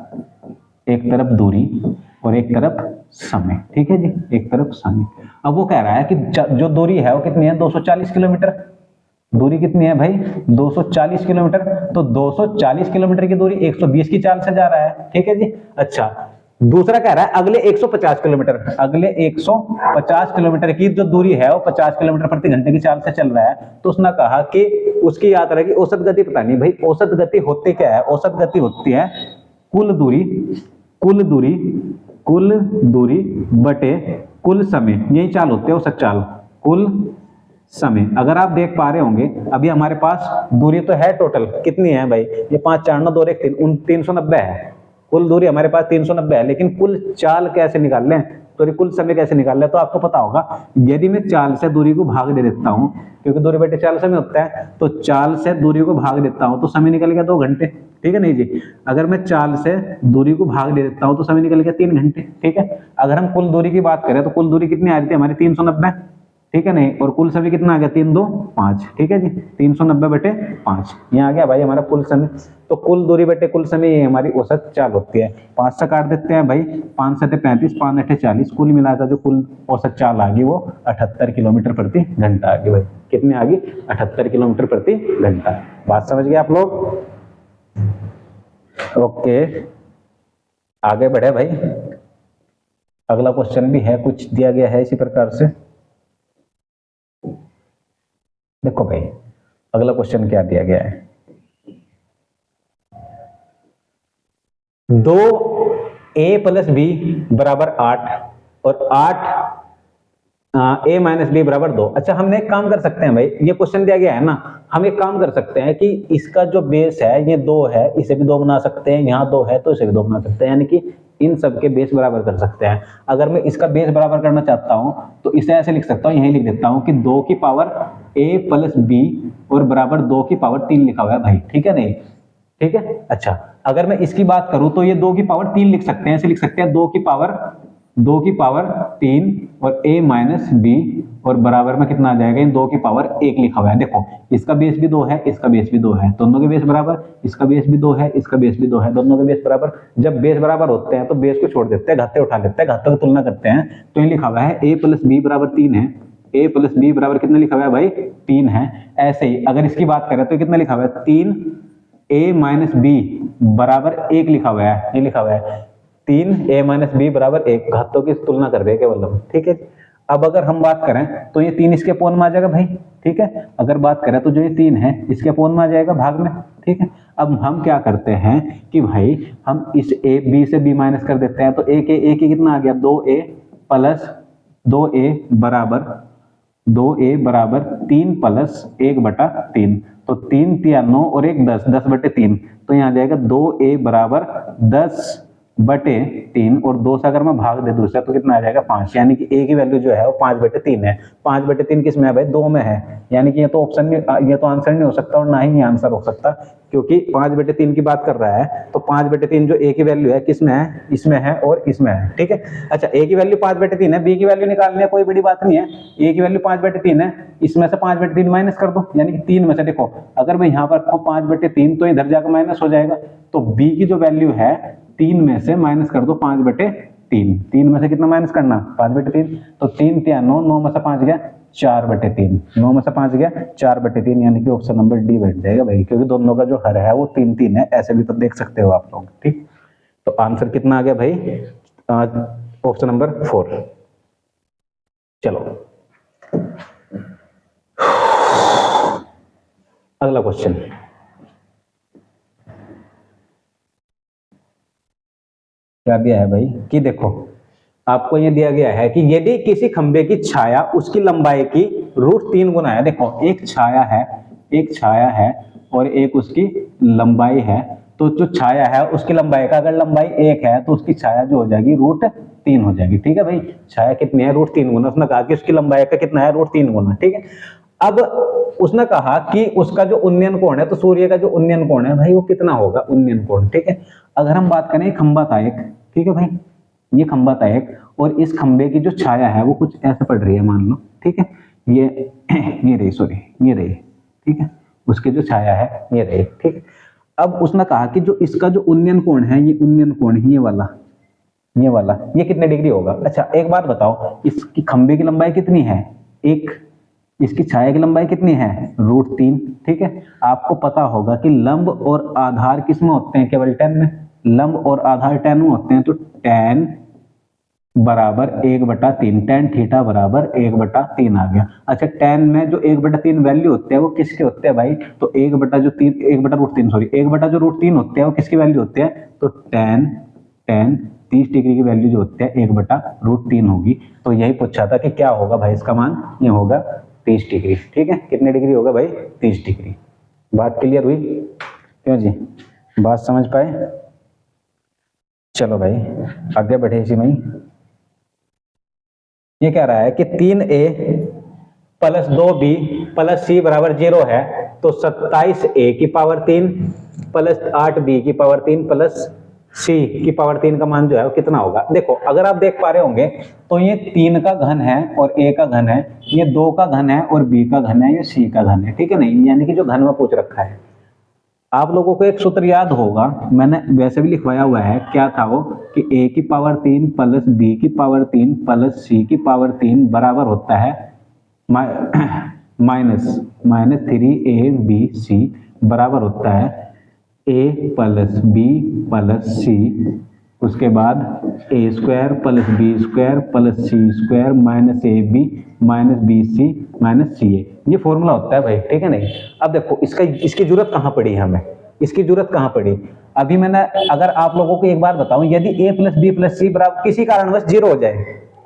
एक तरफ दूरी और एक तरफ समय, ठीक है जी, एक तरफ समय। अब वो कह रहा है कि जो दूरी है वो कितनी है 240 किलोमीटर, दूरी कितनी है भाई 240 किलोमीटर, तो 240 किलोमीटर की दूरी 120 की चाल से जा रहा है, ठीक है जी। अच्छा दूसरा कह रहा है अगले 150 किलोमीटर, अगले 150 किलोमीटर की जो दूरी है वो 50 किलोमीटर प्रति घंटे की चाल से चल रहा है। तो उसने कहा कि उसकी यात्रा की औसत गति पता नहीं। भाई औसत गति होती क्या है, औसत गति होती है कुल दूरी बटे कुल समय, यही चाल होती है औसत चाल, कुल समय। अगर आप देख पा रहे होंगे अभी हमारे पास दूरी तो है टोटल कितनी है भाई, ये 5 4 9 2 1 3 390 है, कुल दूरी हमारे पास 390 है, लेकिन कुल चाल कैसे निकाल लें, तो कुल समय कैसे निकाल लें। तो आपको पता होगा यदि मैं चाल से दूरी को भाग दे देता हूं, क्योंकि दूरी बटे चाल समय होता है, तो चाल से दूरी को भाग देता हूं तो समय निकल गया 2 घंटे, ठीक है नहीं जी। अगर मैं चाल से दूरी को भाग दे देता हूं तो समय निकल गया 3 घंटे, ठीक है। अगर हम कुल दूरी की बात करें तो कुल दूरी कितनी आ रही थी हमारी 390, ठीक है नहीं, और कुल समय कितना आ गया 3 2 5, ठीक है जी, 390 बटे 5, यहाँ आ गया भाई हमारा कुल समय। तो कुल दूरी बटे कुल समय ये हमारी औसत चाल होती है। 5 से काट देते हैं भाई, 5 7 35, 5 8 40, कुल मिलाकर जो कुल औसत चाल आ गई वो 78 किलोमीटर प्रति घंटा आ गई भाई, कितनी आ गई 78 किलोमीटर प्रति घंटा। बात समझ गए आप लोग, ओके आगे बढ़े भाई। अगला क्वेश्चन भी है, कुछ दिया गया है इसी प्रकार से। देखो भाई अगला क्वेश्चन क्या दिया गया है, 2a + b बराबर 8 और 8a - b बराबर 2। अच्छा हमने एक काम कर सकते हैं भाई, ये क्वेश्चन दिया गया है ना, हम एक काम कर सकते हैं कि इसका जो बेस है ये 2 है, इसे भी 2 बना सकते हैं, यहाँ 2 है तो इसे भी 2 बना सकते हैं, यानी कि इन सब के बेस बराबर कर सकते हैं। अगर मैं इसका बेस बराबर करना चाहता हूं तो इसे ऐसे लिख सकता हूं, यही लिख देता हूं कि 2 की पावर a + b और बराबर 2 की पावर 3 लिखा हुआ है भाई, ठीक है नहीं, ठीक है। अच्छा अगर मैं इसकी बात करूं तो ये 2 की पावर 3 लिख सकते हैं, ऐसे लिख सकते हैं 2 की पावर 2 की पावर 3 और a माइनस बी और बराबर में कितना आ जाएगा, इन 2 की पावर 1 लिखा हुआ है। देखो इसका बेस भी 2 है, इसका बेस भी 2 है, दोनों के बेस बराबर, इसका बेस भी 2 है, इसका बेस भी 2 है, दोनों के बेस बराबर। जब बेस बराबर होते हैं तो बेस को छोड़ देते हैं, घाते उठा लेते हैं, घातों की तुलना करते हैं, तो ये लिखा हुआ है a प्लस बी बराबर 3 है, a प्लस बी बराबर कितना लिखा हुआ है भाई, 3 है। ऐसे ही अगर इसकी बात करें तो कितना लिखा हुआ है, 3 a माइनस बी बराबर 1 लिखा हुआ है, ये लिखा हुआ है 3 a माइनस बी बराबर 1, घातों की तुलना कर रहे हैं केवल हम, ठीक है। अब अगर हम बात करें तो ये 3 इसके अपोन में आ जाएगा भाई, ठीक है। अगर बात करें तो जो ये 3 है इसके अपोन में आ जाएगा भाग में, ठीक है। अब हम क्या करते हैं कि भाई हम इस a b से b माइनस कर देते हैं, तो a के कितना आ गया, 2a प्लस 2a बराबर 3 प्लस 1/3, तो 3 तिया 9 और 1 10, 10/3, तो यहाँ आ जाएगा 2a बराबर 10/3 और 2 से अगर मैं भाग दे दूसरा तो कितना आ जाएगा 5, यानी कि a की वैल्यू जो है वो 5/3 है। 5/3 किस में है भाई, 2 में है, यानी कि ये तो ऑप्शन में, ये तो आंसर नहीं हो सकता और ना ही ये आंसर हो सकता, क्योंकि 5/3 की बात कर रहा है, तो 5/3 जो a की वैल्यू है किस में है, इसमें है और इसमें है, ठीक है। अच्छा a की वैल्यू 5/3 है, b की वैल्यू निकालनी है, कोई बड़ी बात नहीं है, a की वैल्यू 5/3 है, इसमें से 5/3 माइनस कर दो, यानी कि 3 में से, देखो अगर मैं यहाँ पर रखूं 5/3 तो इधर जाकर माइनस हो जाएगा, तो b की जो वैल्यू है 3 में से माइनस कर दो 5/3, 3 में से कितना माइनस करना, 5/3, तो 3 तिया 9, 9 में से 5 गया 4/3, 9 में से 5 गया 4/3, यानी कि ऑप्शन नंबर डी बैठ जाएगा भाई, क्योंकि दोनों का जो हर है वो 3 है, ऐसे भी तो देख सकते हो आप लोग, ठीक। तो आंसर कितना आ गया भाई, ऑप्शन नंबर 4। चलो अगला क्वेश्चन, क्या दिया है भाई कि देखो आपको ये दिया गया है कि यदि किसी खंबे की छाया उसकी लंबाई की √3 गुना है, देखो एक छाया है और एक उसकी लंबाई है, तो जो छाया है उसकी लंबाई का अगर लंबाई 1 है तो उसकी छाया जो हो जाएगी √3 हो जाएगी, ठीक है भाई। छाया कितनी है, √3 गुना, उसने कहा कि उसकी लंबाई का कितना है, √3 गुना, ठीक है। अब उसने कहा कि उसका जो उन्नयन कोण है, तो सूर्य का जो उन्नयन कोण है भाई वो कितना होगा, उन्नयन कोण, ठीक है। अगर हम बात करें खंबा था एक, ठीक है भाई, ये खंबा था एक, और इस खंबे की जो छाया है वो कुछ ऐसे पड़ रही है, मान लो, ठीक है, ये रही, सॉरी ये रही, ठीक है, उसकी जो छाया है ये रही, ठीक है। अब उसने कहा कि जो इसका जो उन्नयन कोण है, ये उन्नयन कोण है, ये वाला ये कितने डिग्री होगा। अच्छा एक बात बताओ, इसकी खंबे की लंबाई कितनी है, 1, इसकी छाया की लंबाई कितनी है, √3, ठीक है। आपको पता होगा कि लंब और आधार किस में होते हैं, केवल tan में, लंब और आधार tan में होते हैं, तो tan बराबर 1/3, tan थीटा बराबर 1/3 आ गया। अच्छा tan में जो 1/3 वैल्यू होते हैं वो किसके होते हैं भाई, तो 1/√3 होते हैं वो किसकी वैल्यू होते हैं, तो tan 30 डिग्री की वैल्यू जो होती है 1/√3 होगी। तो यही पूछा था कि क्या होगा भाई, इसका मान ये होगा 30 डिग्री, ठीक है। कितने डिग्री होगा भाई, 30 डिग्री। बात क्लियर हुई, क्यों जी, बात समझ पाए। चलो भाई आगे बढ़े इसी में ही। ये कह रहा है कि 3a plus 2b plus c बराबर 0 है, तो 27a की पावर 3 प्लस 8b की पावर 3 प्लस c की पावर 3 का मान जो है वो कितना होगा। देखो अगर आप देख पा रहे होंगे तो ये 3 का घन है और a का घन है, ये 2 का घन है और b का घन है, ये c का घन है, ठीक है नहीं, यानी कि जो घन में पूछ रखा है। आप लोगों को एक सूत्र याद होगा, मैंने वैसे भी लिखवाया हुआ है, क्या था वो कि a की पावर 3 प्लस b की पावर 3 प्लस c की पावर 3 बराबर होता है माइनस 3ab बराबर होता है a plus b plus c, उसके बाद a² plus b² plus c² minus ab minus bc minus ca, ये फॉर्मूला होता है भाई, ठीक है नहीं। अब देखो इसकी जरूरत कहाँ पड़ी हमें, इसकी जरूरत कहाँ पड़ी। अभी मैंने, अगर आप लोगों को एक बात बताऊं, यदि a प्लस बी प्लस सी बराबर किसी कारणवश 0 हो जाए,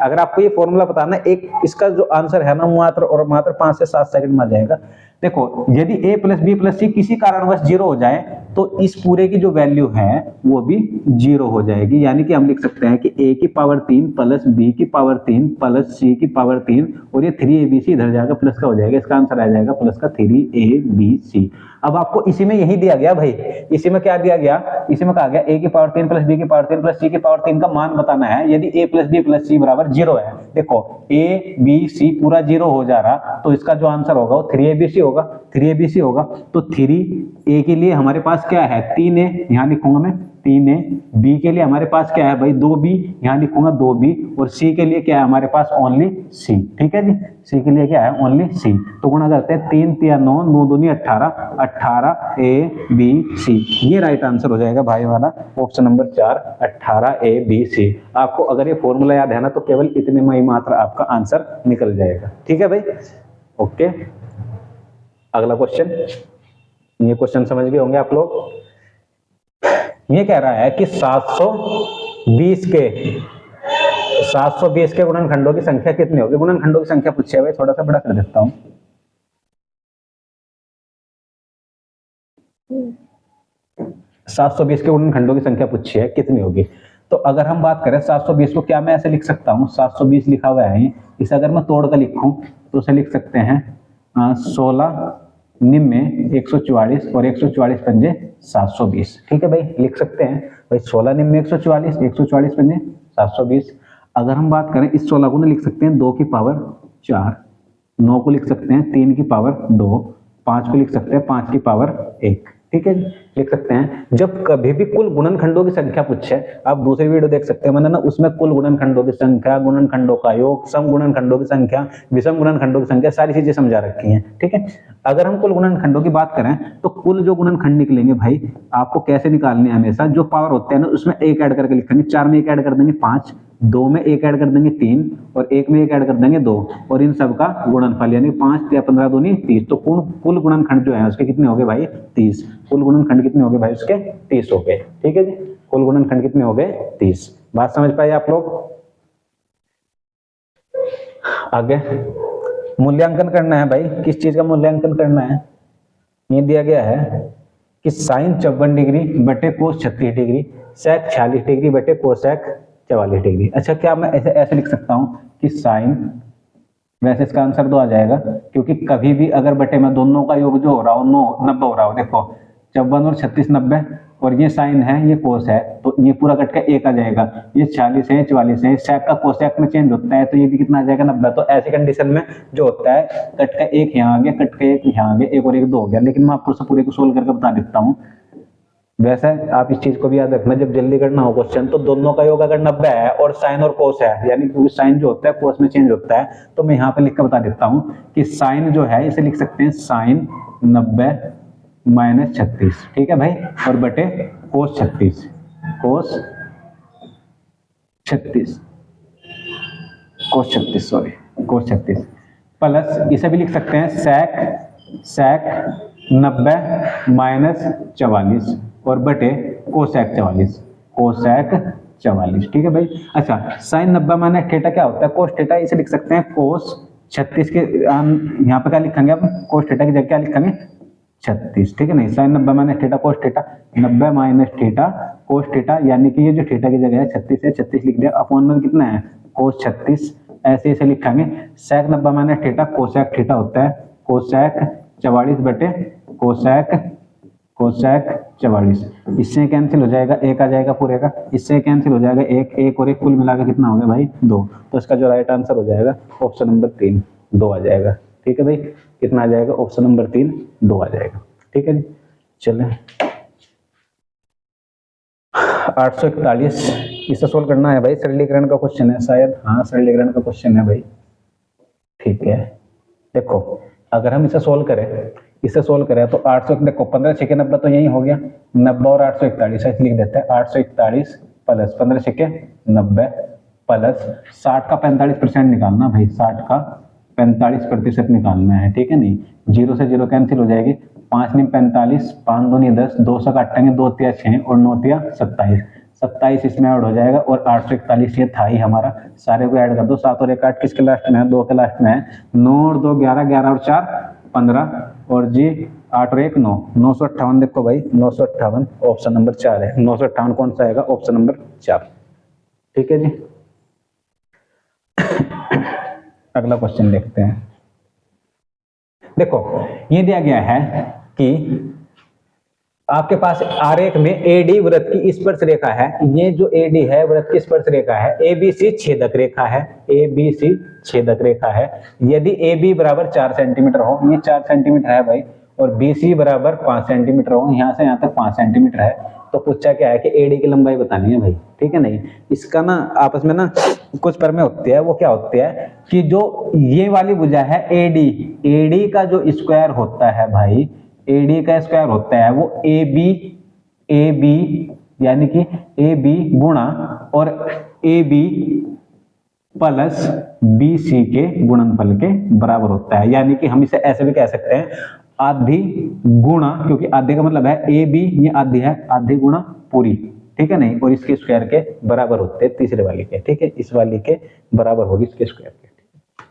अगर आपको ये फॉर्मूला बताना, एक इसका जो आंसर है ना मात्र और मात्र 5 से 7 सेकंड में आ जाएगा। देखो यदि a प्लस बी प्लस सी किसी कारणवश जीरो हो जाए तो इस पूरे की जो वैल्यू है वो भी जीरो हो जाएगी। यानी कि हम लिख सकते हैं कि a की पावर 3 प्लस b की पावर 3 प्लस c की पावर 3 और ये 3abc इधर जाएगा प्लस का हो जाएगा, इसका आंसर आ जाएगा प्लस का 3abc। अब आपको इसी में यही दिया गया भाई, इसी में क्या दिया गया, इसी में कहा गया a की पावर 3 प्लस b की पावर 3 प्लस c की पावर 3 का मान बताना है यदि a plus b plus c बराबर जीरो है। देखो a b c पूरा जीरो हो जा रहा तो इसका जो आंसर होगा वो 3abc होगा, 3abc होगा। तो 3a के लिए हमारे पास क्या है 3a, यहां लिखूंगा मैं 3a। b के लिए हमारे पास क्या है भाई 2b, यहां लिखूंगा 2b। और c के लिए क्या है हमारे पास ओनली c। ठीक है जी, c के लिए क्या है ओनली c। तो गुणा करते हैं 3 3 9 9 दूनी 18, 18abc। ये राइट आंसर हो जाएगा भाई हमारा ऑप्शन नंबर 4 18abc। आपको अगर ये फॉर्मूला याद है ना तो केवल इतने में ही मात्र आपका आंसर निकल जाएगा। ठीक है भाई, ओके। अगला क्वेश्चन, ये क्वेश्चन समझ गए होंगे आप लोग। ये कह रहा है कि 720 के गुणनखंडों की संख्या कितनी होगी। गुणनखंडों की संख्या पूछी है भाई, थोड़ा सा बड़ा कर देता हूं। 720 के गुणनखंडों की संख्या पूछी है कितनी होगी। तो अगर हम बात करें 720 को, क्या मैं ऐसे लिख सकता हूं 720 लिखा हुआ है, इसे अगर मैं तोड़ कर लिखूं तो उसे लिख सकते हैं 16 निम्न 144 और 144 पंजे 720। ठीक है भाई, लिख सकते हैं भाई 16 निम्न 144, 144 पंजे 720। अगर हम बात करें इस 16 को ना लिख सकते हैं 2 की पावर 4, 9 को लिख सकते हैं 3 की पावर 2, 5 को लिख सकते हैं 5 की पावर 1। ठीक है, लिख सकते हैं। जब कभी भी कुल गुणनखंडों की संख्या पूछे, आप दूसरी वीडियो देख सकते हैं मैंने ना, उसमें कुल गुणनखंडों की संख्या, गुणनखंडों का योग, सम गुणनखंडों की संख्या, विषम गुणनखंडों की संख्या, सारी चीजें समझा रखी हैं। ठीक है, अगर हम कुल गुणनखंडों की बात करें तो कुल जो गुणनखंड निकलेंगे भाई आपको कैसे निकालने हैं, हमेशा जो पावर होते हैं ना उसमें एक ऐड करके लिखेंगे। 4 में एक ऐड कर देंगे 5, 2 में एक ऐड कर देंगे 3 और 1 में एक ऐड कर देंगे 2 और इन सब का गुणनफल यानी 5 या 15 दूनी 30। तो कुल गुणनखंड जो है उसके कितने हो गए भाई 30। कुल गुणनखंड कितने हो गए भाई उसके 30 हो गए। ठीक है जी, कुल गुणनखंड कितने हो गए 30। बात समझ पाए आप लोग। आगे मूल्यांकन करना है भाई, किस चीज का मूल्यांकन करना है। ये दिया गया है कि साइन 54 डिग्री बटे कोस 36 डिग्री, सेक 46 डिग्री बटे कोसेक 44 डिग्री। अच्छा, क्या मैं ऐसे ऐसे लिख सकता हूं कि साइन, वैसे इसका आंसर 2 आ जाएगा क्योंकि कभी भी अगर बटे में दोनों का योग जो हो रहा हो 90 हो रहा हो, देखो 54 और 36 90 और ये साइन है ये कोस है तो ये पूरा कट के 1 आ जाएगा। ये 40 है 44 है, सेक का कोसेक में चेंज होता है तो ये भी कितना आ जाएगा 90। तो ऐसी कंडीशन में जो होता है कट का 1 यहाँ आ गया, कट का 1 यहाँ आ गया, 1 और 1 2 हो गया। लेकिन मैं आपको पूरे को सोल्व करके बता देता हूँ। वैसे आप इस चीज को भी याद रखना, जब जल्दी करना हो क्वेश्चन तो दोनों का योग अगर 90 है और साइन और कोस है, यानी क्योंकि साइन जो होता है कोस में चेंज होता है, तो मैं यहाँ पे लिख कर बता देता हूँ कि साइन जो है इसे लिख सकते हैं साइन 90 माइनस 36। ठीक है भाई, और बटे कोस 36, कोस 36 प्लस इसे भी लिख सकते हैं सेक 90 माइनस 44 और बटे कोसेक 44। ठीक है भाई। अच्छा, साइन 90 माइनस थीटा क्या होता है कोस थीटा, इसे लिख सकते हैं कोस 36 के यहाँ पे क्या लिखेंगे आप कोस थीटा की जगह क्या लिखेंगे 36। ठीक है, नहीं sine 90 minus theta cos theta, 90 minus theta cos theta, यानी कि ये जो थीटा की जगह है 36 है, 36 लिख दिया। अपॉन में कितना है कोस 36, ऐसे इसे लिखेंगे। सेक 90 माइनस थीटा कोसेक थीटा होता है कोसेक 44 बटे कोसेक 44। इससे कैंसिल हो जाएगा, 1 आ जाएगा पूरे का, इससे कैंसिल हो जाएगा 1 और 1 कुल मिला के कितना हो गया भाई 2। तो इसका जो राइट आंसर हो जाएगा ऑप्शन नंबर 3 2 आ जाएगा। ठीक है भाई, कितना आ जाएगा ऑप्शन नंबर 3 2 आ जाएगा। ठीक है जी, चलें 841 इसे सोल्व करना है भाई, सरलीकरण का क्वेश्चन है शायद, हाँ सरलीकरण का क्वेश्चन है भाई। ठीक है, देखो अगर हम इसे सोल्व करें तो 800 देखो 15 छक्के 90 तो यही हो गया 90 और 841 ऐसे लिख देते हैं। 841 प्लस 15 छक्के 90 प्लस 60 का 45% निकालना भाई, 60 का 45% निकालना है। ठीक है, नहीं 0 से 0 कैंसिल हो जाएगी, 5 × 45, 5 दूनी 10, 2 से काटेंगे 2 × 6 और 9 × 27 इसमें ऐड हो जाएगा। और 841 ये था ही हमारा, सारे को ऐड कर दो, 7 और 1 8 किसके लास्ट में है 2 के लास्ट में है, 9 और 2 11, 11 और 4 15 और जी 8 और 1 9, 958 देखो भाई 958 ऑप्शन नंबर 4 है। 958 कौन सा आएगा? Option number 4। ठीक है जी। अगला क्वेश्चन देखते हैं। देखो ये दिया गया है कि आपके पास आरेख में एडी वृत्त की स्पर्श रेखा है। ये जो एडी है वृत्त की स्पर्श रेखा है, एबीसी छेदक रेखा है, एबीसी छेदक रेखा है। यदि AB बराबर 4 सेंटीमीटर हो, ये 4 सेंटीमीटर है भाई, और BC बराबर 5 सेंटीमीटर हो, यहाँ से यहाँ तक 5 सेंटीमीटर है, तो पूछा क्या है कि एडी की लंबाई बतानी है भाई। ठीक है नहीं, इसका ना आपस में ना कुछ प्रमेय होती है। वो क्या होती है कि जो ये वाली भुजा है एडी, एडी का जो स्क्वायर होता है भाई, एडी का स्क्वायर होता है वो ए बी यानी कि ए बी गुणा और A B plus B C के गुणनफल के बराबर होता है। यानी कि हम इसे ऐसे भी कह सकते हैं आधी गुणा, क्योंकि आधे का मतलब है ए बी, ये आधी है, आधी गुणा पूरी। ठीक है नहीं, और इसके स्क्वायर के बराबर होते हैं तीसरे वाले के। ठीक है, इस वाले के बराबर होगी इसके स्क्वायर के।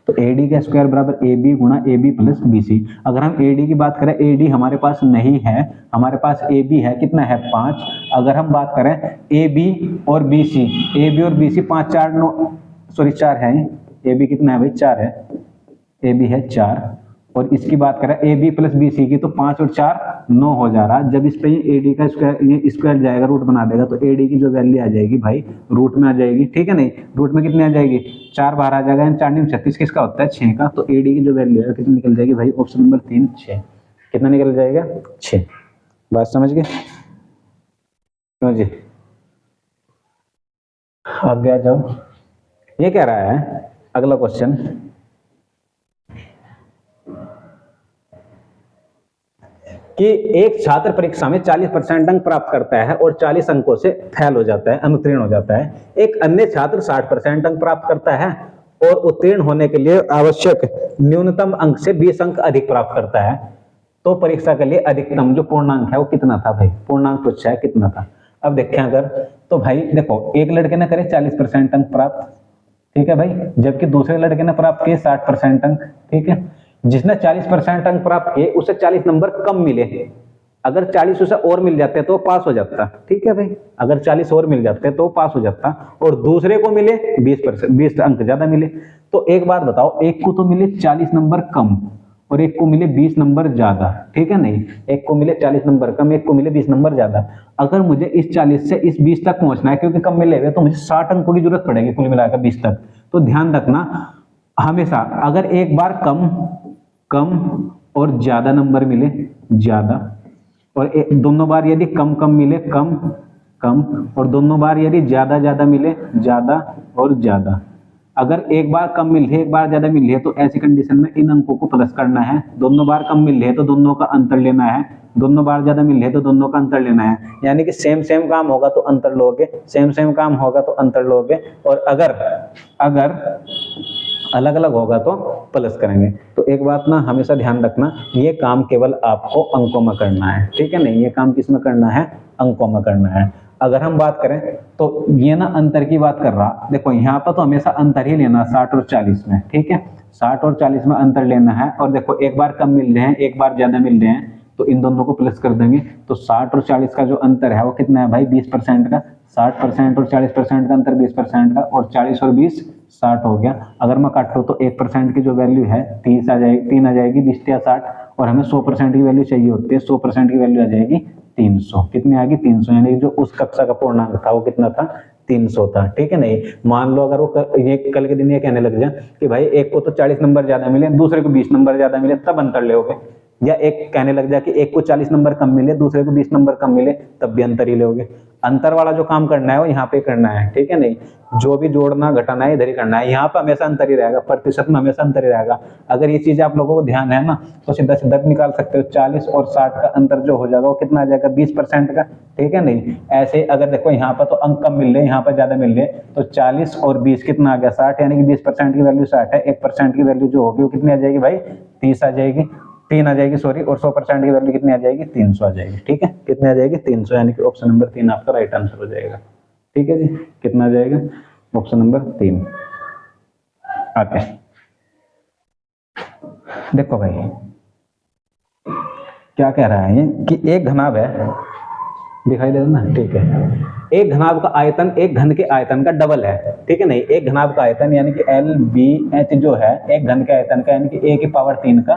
तो AD का स्क्वायर बराबर AB गुणा AB प्लस BC। अगर हम AD की बात करें, AD हमारे पास नहीं है, हमारे पास AB है, कितना है 5। अगर हम बात करें AB और BC, AB और BC 5 4 9 सॉरी 4 है, AB कितना है भाई 4 है, AB है 4। और इसकी बात करें AB प्लस BC की, तो 5 और 4 9 हो जा रहा। जब इस पे AD का स्क्वायर, ये स्क्वायर जाएगा रूट बना देगा, तो AD की जो वैल्यू आ जाएगी भाई रूट में आ जाएगी। ठीक है नहीं, रूट में कितनी आ जाएगी 4 बाहर आ जाएगा, 4 36 किसका होता है 6 का। तो AD की जो वैल्यू है कितनी निकल जाएगी भाई? Option number 3 6। कितना निकल जाएगा? 6। बात समझ गए? क्यों जी, आगे आ जाओ। ये कह रहा है अगला क्वेश्चन कि एक छात्र परीक्षा में 40% अंक प्राप्त करता है और 40 अंकों से फेल हो जाता है, अनुत्तीर्ण हो जाता है। एक अन्य छात्र 60% अंक प्राप्त करता है और उत्तीर्ण होने के लिए आवश्यक न्यूनतम अंक से 20 अंक अधिक प्राप्त करता है। तो परीक्षा के लिए अधिकतम जो पूर्णांक है वो कितना था भाई? पूर्णांक पूछा है कितना था। अब देखें अगर, तो भाई देखो एक लड़के ने करे 40% अंक प्राप्त, ठीक है भाई, जबकि दूसरे लड़के ने प्राप्त किए 60% अंक। ठीक है, जिसने 40% अंक प्राप्त किए उसे 40 नंबर कम मिले। अगर 40 उसे और मिल जाते तो पास हो जाता। ठीक है भाई, अगर 40 और मिल जाते तो पास हो जाता, और दूसरे को मिले 20 अंक ज्यादा मिले। तो एक बात बताओ, एक को तो मिले 40 नंबर कम और एक को मिले 20 नंबर ज्यादा। ठीक है नहीं, एक को मिले 40 नंबर कम, एक को मिले 20 नंबर ज्यादा। अगर मुझे इस 40 से इस 20 तक पहुंचना है, क्योंकि कम मिले हुए, तो मुझे 60 अंकों की जरूरत पड़ेगी कुल मिलाकर 20 तक। तो ध्यान रखना हमेशा, अगर एक बार कम और ज्यादा नंबर मिले ज्यादा, और दोनों बार यदि कम मिले कम, और दोनों बार यदि ज्यादा मिले ज्यादा और ज्यादा। अगर एक बार कम मिल रही है एक बार ज्यादा मिल रही है, तो ऐसी कंडीशन में इन अंकों को प्लस करना है। दोनों बार कम मिल रही है तो दोनों का अंतर लेना है, दोनों बार ज्यादा मिल रही है तो दोनों का अंतर लेना है। यानी कि सेम काम होगा तो अंतर लोगे, सेम काम होगा तो अंतर लोगे, और अगर अलग अलग होगा तो प्लस करेंगे। तो एक बात ना हमेशा ध्यान रखना, ये काम केवल आपको अंकों में करना है। ठीक है नहीं, ये काम किस में करना है? अंकों में करना है। अगर हम बात करें तो ये ना अंतर की बात कर रहा, देखो यहाँ पर तो हमेशा अंतर ही लेना 60 और 40 में। ठीक है, 60 और 40 में अंतर लेना है, और देखो एक बार कम मिल रहे हैं एक बार ज्यादा मिल रहे हैं, तो इन दोनों को प्लस कर देंगे। तो 60 और 40 का जो अंतर है वो कितना है भाई? 20% का। 60% और 40% का अंतर 20% का, और 40 और 20 60 हो गया। अगर मैं काटूं तो 1% की जो वैल्यू है 30 आ जाएगी, 3 आ जाएगी, 20 या 60, और हमें 100% की वैल्यू चाहिए होती है, 100% की वैल्यू आ जाएगी 300। कितनी आ गई? 300। यानी जो उस कक्षा का पूर्णांक था वो कितना था? 300 था। ठीक है नहीं, मान लो अगर वो ये कल के दिन ये कहने लग जाए कि भाई एक को तो 40 नंबर ज्यादा मिले दूसरे को 20 नंबर ज्यादा मिले, तब अंतर लोगे। या एक कहने लग जाए कि एक को 40 नंबर कम मिले दूसरे को 20 नंबर कम मिले, तब भी अंतर ही लोगे। अंतर वाला जो काम करना है वो यहाँ पे करना है। ठीक है नहीं, जो भी जोड़ना घटाना है इधर ही करना है, यहाँ पे हमेशा अंतर ही रहेगा, प्रतिशत में हमेशा अंतर ही रहेगा। अगर ये चीज आप लोगों को ध्यान है ना, तो सीधा सीधा निकाल सकते हो। 40 और 60 का अंतर जो हो जाएगा वो कितना आ जाएगा? 20% का। ठीक है नहीं, ऐसे अगर देखो यहाँ पर तो अंक कम मिल रहे, यहाँ पर ज्यादा मिल रहे, तो 40 और 20 कितना आ गया? 60। यानी कि 20% की वैल्यू 60 है, 1% की वैल्यू जो होगी वो कितनी आ जाएगी भाई? 30 आ जाएगी, 3 आ जाएगी सॉरी, और 100% की वैल्यू कितनी आ जाएगी? 300 आ जाएगी। ठीक है, कितनी आ जाएगी? 300। यानी कि ऑप्शन नंबर 3 आपका राइट आंसर हो जाएगा। ठीक है जी, कितना आ जाएगा? Option number 3। आते देखो भाई, क्या कह रहा है ये कि एक घनाभ है, दिखाई दे रहा ना, ठीक है, एक घनाभ का आयतन एक घन के आयतन का डबल है, ठीक है नहीं, एक घनाभ का आयतन यानी कि LBH जो है एक घन के आयतन का यानी कि a की पावर 3 का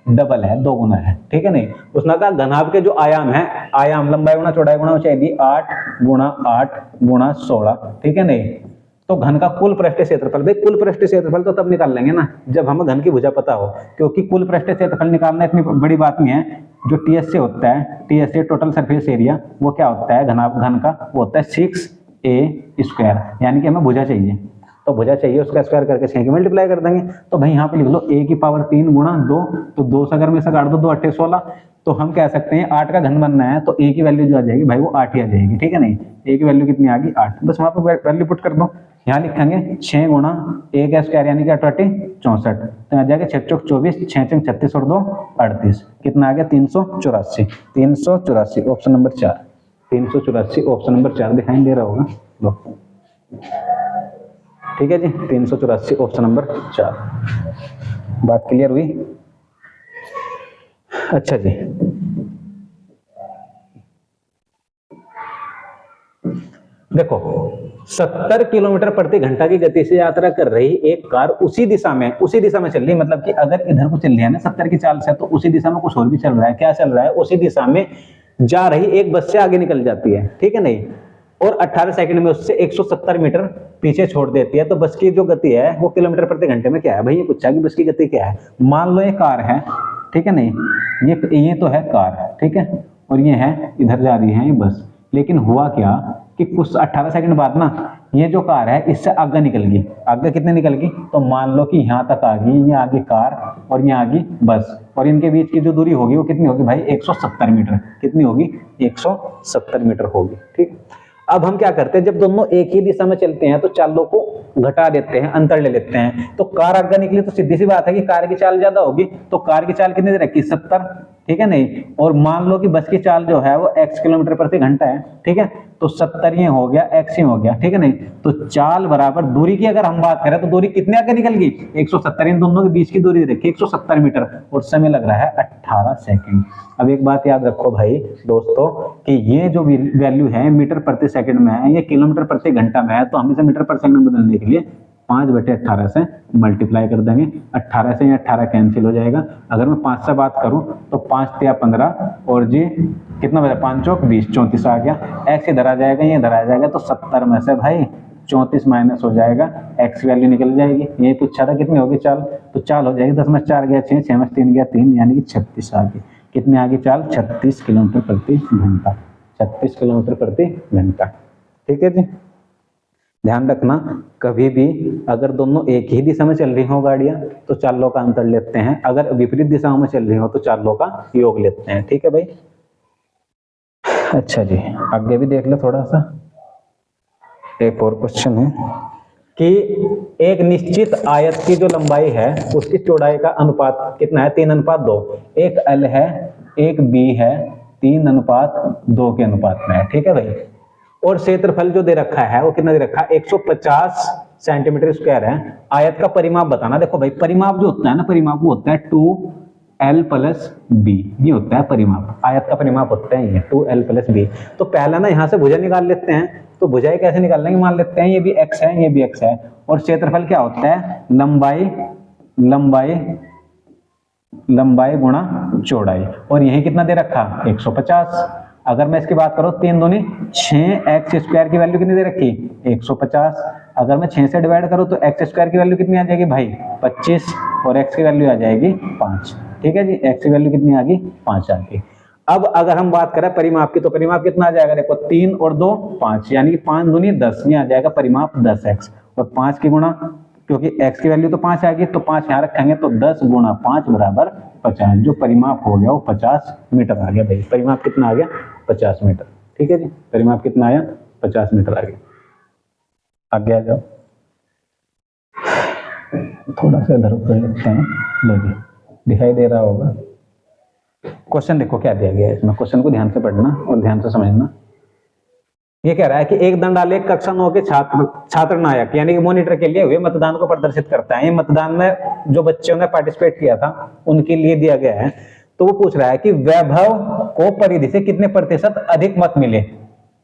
डबल है, 2 गुना है, ठीक है नहीं। उसने कहा घनाभ के जो आयाम है, आयाम लंबाई गुणा चौड़ाई गुणा ऊंचाई 8 गुणा 8 गुणा 16, ठीक है नहीं। तो घन का कुल पृष्ठीय क्षेत्रफल, भाई कुल पृष्ठीय क्षेत्रफल तो तब निकाल लेंगे ना जब हमें घन की भुजा पता हो, क्योंकि कुल पृष्ठीय क्षेत्रफल निकालना इतनी बड़ी बात नहीं है। जो TS से होता है, TS से टोटल सरफेस एरिया, वो क्या होता है घन का, वो होता है 6a², यानी कि हमें भुजा चाहिए, तो भुजा चाहिए उसका स्क्वायर करके 6 की मल्टीप्लाई कर देंगे। तो भाई यहाँ पे लिख लो a की पावर 3 गुणा 2, तो 2 से अगर में से काट दो 2 8 16, तो हम कह सकते हैं 8 का घन बनना है तो a की वैल्यू जो आ जाएगी भाई वो 8 ही आ जाएगी, ठीक है नहीं। a की वैल्यू कितनी आ गई 8, बस वहां पर वैल्यू पुट कर दो। यहाँ लिखेंगे 6 गुणा a का स्क्वायर यानी कि 18 64, तो आ जाएगा 6 चौक 24, 6 चौक 36 और 2 38, कितना आ गया 384, 384 ऑप्शन नंबर 4, 384 ऑप्शन नंबर 4 दिखाई दे रहा होगा लो, ठीक है जी, 384 ऑप्शन नंबर 4। बात क्लियर हुई? अच्छा जी, देखो 70 किलोमीटर प्रति घंटा की गति से यात्रा कर रही एक कार उसी दिशा में चल रही, मतलब कि अगर इधर को चल रही है ना 70 की चाल से, तो उसी दिशा में कुछ और भी चल रहा है, क्या चल रहा है, उसी दिशा में जा रही एक बस से आगे निकल जाती है, ठीक है नहीं, और 18 सेकंड में उससे 170 मीटर पीछे छोड़ देती है। तो बस की जो गति है वो किलोमीटर प्रति घंटे में क्या है, भाई ये पूछा कि बस की गति क्या है। मान लो ये कार है, ठीक है नहीं, ये तो है कार, ठीक है, और ये है इधर जा रही है ये बस, लेकिन हुआ क्या कि कुछ 18 सेकंड बाद ना ये जो कार है इससे आगे निकल गई, आगे कितने निकल गई, तो मान लो कि यहाँ तक आ गई, ये आगे कार और ये आगे बस, और इनके बीच की जो दूरी होगी वो कितनी होगी भाई 170 मीटर, कितनी होगी 170 मीटर होगी, ठीक। अब हम क्या करते हैं, जब दोनों एक ही दिशा में चलते हैं तो चालों को घटा देते हैं, अंतर ले लेते हैं। तो कार आगे निकली तो सीधी सी बात है कि कार की चाल ज्यादा होगी, तो कार की चाल कितनी दे रखी 70, ठीक है नहीं, और मान लो कि बस की चाल जो है वो x किलोमीटर प्रति घंटा है, ठीक है, तो 70 ये हो गया x ही हो गया, ठीक है नहीं। तो चाल बराबर दूरी की अगर हम बात करें तो दूरी कितने आगे निकल गई 170, इन दोनों के बीच की दूरी देखिए 170 मीटर, और समय लग रहा है 18 सेकंड। अब एक बात याद रखो भाई दोस्तों कि ये जो वैल्यू है मीटर प्रति सेकंड में है, ये किलोमीटर प्रति घंटा में है, तो हम इसे मीटर पर सेकंड में बदलने के लिए 5/18 से मल्टीप्लाई कर देंगे। 18 से 18 कैंसिल हो जाएगा। अगर मैं 5 से बात करूं तो 5 या 15 और जी कितना बचा 5 चौक 20, 34 आ गया। एक्स इधर आ जाएगा, ये इधर आ जाएगा, तो 70 में से भाई 34 माइनस हो जाएगा, एक्स वैल्यू निकल जाएगी। यही पूछा था कितनी होगी चाल, तो चाल हो जाएगी 10 में 4 गया 6, 6 में 3 गया 3, यानी कि 36 आ गई। कितनी आ गई चाल 36 किलोमीटर प्रति घंटा, 36 किलोमीटर प्रति घंटा, ठीक है जी। ध्यान रखना कभी भी अगर दोनों एक ही दिशा में चल रही हो गाड़ियां तो चालों का अंतर लेते हैं, अगर विपरीत दिशाओं में चल रही हो तो चालों का योग लेते हैं, ठीक है भाई। अच्छा जी, आगे भी देख लो थोड़ा सा। एक और क्वेश्चन है कि एक निश्चित आयत की जो लंबाई है उसकी चौड़ाई का अनुपात कितना है 3:2, एक L है एक B है, 3:2 के अनुपात में है, ठीक है भाई। और क्षेत्रफल जो दे रखा है वो कितना दे रखा है 150 सेंटीमीटर स्क्वायर है। आयत का परिमाप बताना। देखो भाई परिमाप जो होता है ना, परिमाप वो होता है 2L + B, ये होता है परिमाप। आयत का परिमाप होता है ये 2L + B। तो पहला ना यहाँ से भुजा निकाल लेते हैं। तो भुजाएं कैसे निकाल लेंगे, मान लेते हैं ये भी x है ये भी x है, और क्षेत्रफल क्या होता है लंबाई गुणा चौड़ाई, और यही कितना दे रखा 150। अगर मैं इसकी बात करूं 3 दूनी 6x² की वैल्यू कितनी दे रखी 150। अगर मैं 6 से डिवाइड करूं तो x² की वैल्यू कितनी आ जाएगी भाई 25, और x की वैल्यू आ जाएगी 5, ठीक है जी। x की वैल्यू कितनी आ गई 5 आ गई। अब अगर हम बात करें परिमाप की तो परिमाप कितना आ जाएगा, देखो 3 और 2 5, यानी कि 5 दूनी 10, ये आ जाएगा परिमाप 10x, और 5 की गुणा क्योंकि x की वैल्यू तो 5 आ गई तो 5 यहाँ रखेंगे तो 10 × 5 = 50। जो परिमाप हो गया वो 50 मीटर आ गया भाई। परिमाप कितना आ गया 50 मीटर, ठीक है जी। परिमाप कितना आया 50 मीटर आ गया। आगे आ जाओ, थोड़ा सा इधर कर लेते हैं। लो जी, दिखाई दे रहा होगा। क्वेश्चन देखो क्या दिया गया है इसमें, क्वेश्चन को ध्यान से पढ़ना और ध्यान से समझना। ये कह रहा है कि एक दंडालेख कक्षा 9 के छात्र नायक यानी कि मॉनिटर के लिए हुए मतदान को प्रदर्शित करता है। ये मतदान में जो बच्चों ने पार्टिसिपेट किया था उनके लिए दिया गया है। तो वो पूछ रहा है कि वैभव को परिधि से कितने प्रतिशत अधिक मत मिले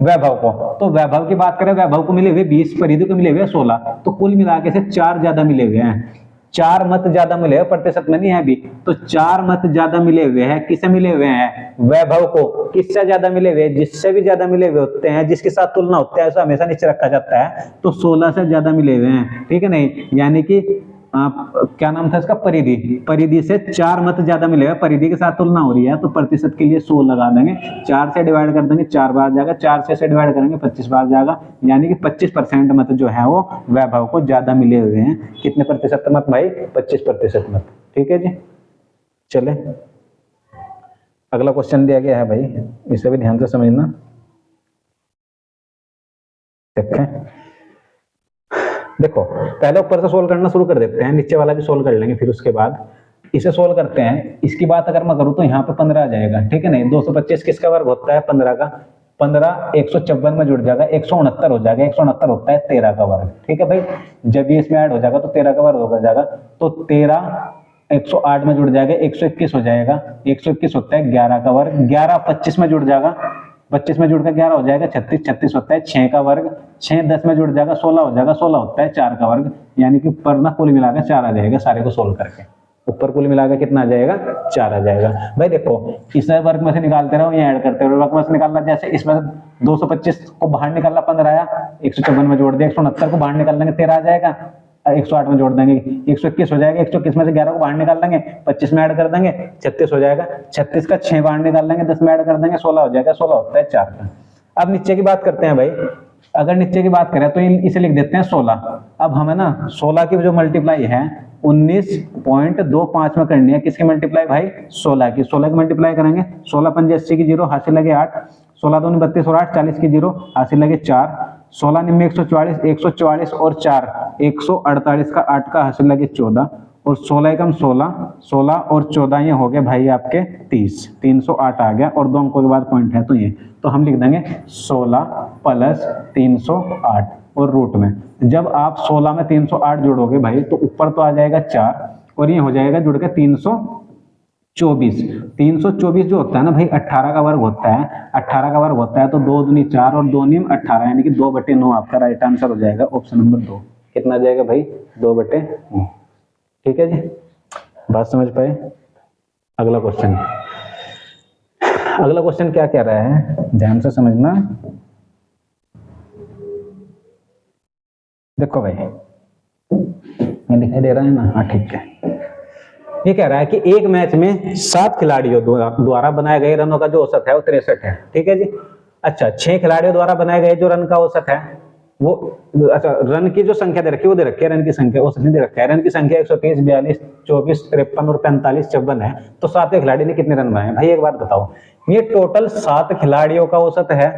वैभव को। तो वैभव की बात करें, वैभव को मिले हुए 20, परिधि को मिले हुए 16, तो कुल मिला के से 4 ज्यादा मिले हुए हैं, 4 मत ज्यादा मिले हुए, प्रतिशत में नहीं है अभी। तो 4 मत ज्यादा मिले हुए हैं, किसे मिले हुए हैं? वैभव को। किससे ज्यादा मिले हुए? जिससे भी ज्यादा मिले हुए होते हैं, जिसके साथ तुलना होता है, ऐसा हमेशा नीचे रखा जाता है, तो 16 से ज्यादा मिले हुए हैं, ठीक है नहीं, यानी कि क्या नाम था इसका? परिधि। परिधि से 4 मत ज्यादा मिलेगा, परिधि के साथ तुलना हो रही है, तो प्रतिशत के लिए 100 लगा देंगे, 4 से डिवाइड कर देंगे 4 बार जाएगा, 4 से डिवाइड करेंगे 25 बार जाएगा, यानी कि 25% मत जो है वो वैभव को ज्यादा मिले हुए हैं। कितने प्रतिशत मत भाई? 25% मत, ठीक है जी। चले अगला क्वेश्चन दिया गया है भाई, इसे भी ध्यान से समझना। देखें, देखो पहले ऊपर से सोल्व करना शुरू कर देते हैं, नीचे वाला भी सोल्व कर लेंगे, फिर उसके बाद इसे सोल्व करते हैं। इसकी बात अगर मैं करूं तो यहाँ पे 15 आ जाएगा, ठीक है नहीं। 225 किसका वर्ग होता है? 15 का। 15 154 में जुड़ जाएगा, 169 हो जाएगा, 169 होता है 13 का वर्ग, ठीक है भाई। जब ये इसमें ऐड हो जाएगा तो 13 का वर्ग हो जाएगा, तो 13 108 में जुड़ जाएगा, 121 हो जाएगा, 121 होता है 11 का वर्ग, 11 25 में जुड़ जाएगा, 25 में जुड़कर 11 हो जाएगा, 36 36 होता है 6 का वर्ग, 6 10 में जुड़ जाएगा 16 हो जाएगा, 16 होता है 4 का वर्ग, यानी कि ऊपर ना कुल मिलाकर 4 आ जाएगा सारे को सोल्व करके। ऊपर कुल मिलाकर कितना आ जाएगा? 4 आ जाएगा भाई। देखो इस वर्ग में से निकालते रहो, ये ऐड करते रहो, वर्ग में से निकालना, जैसे इसमें 225 को बाहर निकालना 15 आया, 154 में जोड़ दिया, 169 को बाहर निकाल देंगे 13 आ जाएगा, 108 में जोड़ देंगे 121 हो जाएगा, 121 में से 11 को बाहर निकाल देंगे, 25 में ऐड कर देंगे 36 हो जाएगा, 36 का 6 बाहर निकाल देंगे, 10 में ऐड कर देंगे 16 हो जाएगा, 16 होता है 4 का। अब नीचे की बात करते हैं भाई, अगर नीचे की बात करें तो इसे लिख देते हैं 16। अब हमें ना 16 की जो मल्टीप्लाई है 19.25 में करनी है, किसकी मल्टीप्लाई भाई? 16 की। 16 की मल्टीप्लाई करेंगे, 16 पंजे 80 की 0, हासिल लगे 8, 16 दूनी 32 और 8 40 की 0, हासिल लगे 4, 16 निम्न 144, 144 और 4 148 का 8 का हासिल लगे 14, और 16 एकम 16, 16 और 14 ये हो गए भाई आपके 30, 308 आ गया, और 2 अंकों के बाद पॉइंट है तो ये, तो हम लिख देंगे 16 प्लस 308 और रूट में। जब आप 16 में 308 जोड़ोगे भाई तो ऊपर तो आ जाएगा 4, और ये हो जाएगा जुड़ के 324। 324 जो होता है ना भाई 18 का वर्ग होता है, 18 का वर्ग होता है, तो 2 दूनी 4 और 2 निम 18, यानी कि 2/9 आपका राइट आंसर हो जाएगा, ऑप्शन नंबर 2। कितना आ जाएगा भाई? 2/9। ठीक है जी, बात समझ पाए? अगला क्वेश्चन, अगला क्वेश्चन क्या कह रहा है, ध्यान से समझना। देखो भाई ये दिखाई दे रहा है ना? हाँ ठीक है। ये कह रहा है कि एक मैच में 7 खिलाड़ियों द्वारा बनाए गए रनों का जो औसत है वो 63 है, ठीक है जी। अच्छा 6 खिलाड़ियों द्वारा बनाए गए जो रन का औसत है वो, अच्छा रन की जो संख्या दे रखी है वो दे रखी है, रन की संख्या औसत नहीं दे रखा है। रन की संख्या 130, 42, 24, 53 और 45, 54 है, तो 7वें खिलाड़ी ने कितने रन बनाए? भाई एक बात बताओ, ये टोटल 7 खिलाड़ियों का औसत है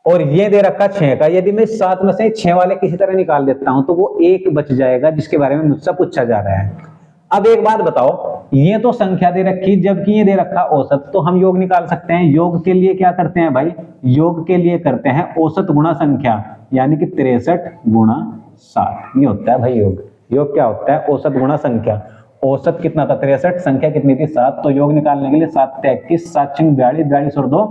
और ये दे रखा 6 का। यदि मैं 7 में से 6 वाले किसी तरह निकाल देता हूं तो वो 1 बच जाएगा, जिसके बारे में मुझसे पूछा जा रहा है। अब एक बात बताओ, ये तो संख्या दे रखी, जबकि ये दे रखा औसत, तो हम योग निकाल सकते हैं। योग के लिए क्या करते हैं भाई? योग के लिए करते हैं औसत गुणा संख्या, यानी कि 63 गुणा 7, ये होता है भाई योग। योग क्या होता है? औसत गुणा संख्या। औसत कितना था? 63, संख्या कितनी थी? 7, तो योग निकालने के लिए 7 21, 7 6 42, 42 और 2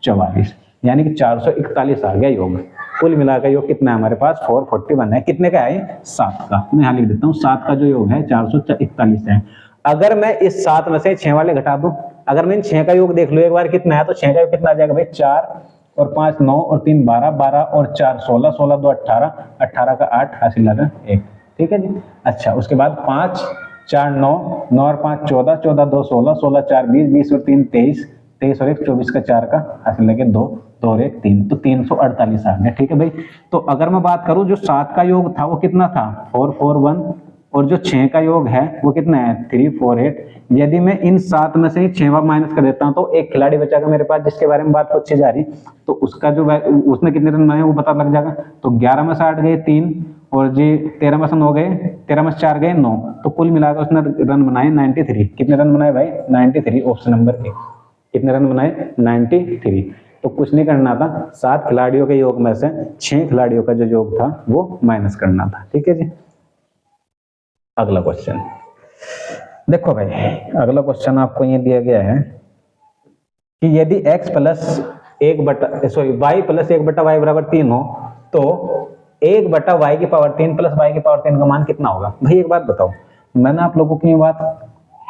44, यानी कि 441 आ गया योग। कुल मिलाकर योग कितना है हमारे पास? 441 है। कितने का है? 7 का। मैं यहाँ लिख देता हूँ 7 का जो योग है 441 है। अगर मैं इस 7 में से 6 वाले घटा दूं, अगर मैं इन 6 का योग देख लो एक बार कितना है, तो 6 का योग कितना आ जाएगा भाई? 4 और 5 9 और 3 12, 12 और 4 16, 16 2 18, 18 का 8 हासिल लगा 1, ठीक है जी। अच्छा उसके बाद 5 4 9, 9 और 5 14, 14 2 16, 16 4 20, 20 और 3 23, 23 और 1 24 का 4 का हासिल लगे 2, 2 और 1 3, तो 348 आ गया, ठीक है भाई। तो अगर मैं बात करूं जो 7 का योग था वो कितना था? 441, और जो 6 का योग है वो कितना है? 348। यदि मैं इन 7 में से 6 माइनस कर देता हूं तो एक खिलाड़ी बचागा मेरे पास जिसके बारे में बात पूछी जा रही, तो उसका जो उसने कितने रन बनाए वो पता लग जाएगा। तो 11 में से 8 गए 3, और जी 13 में से 9 गए, 13 में से 4 गए 9, तो कुल मिलाकर उसने रन बनाए 93। कितने रन बनाए भाई? 93, ऑप्शन नंबर 1। कितने रन बनाए? 93। तो कुछ नहीं करना था, 7 खिलाड़ियों के योग में से 6 खिलाड़ियों का जो योग था वो माइनस करना था, ठीक है जी। अगला क्वेश्चन देखो भाई, अगला क्वेश्चन आपको ये दिया गया है कि यदि x प्लस एक बटा सॉरी y प्लस एक बटा वाई बराबर 3 हो तो 1 बटा वाई की पावर 3 प्लस वाई की पावर 3 का मान कितना होगा। भाई एक बात बताओ, मैंने आप लोगों को ये बात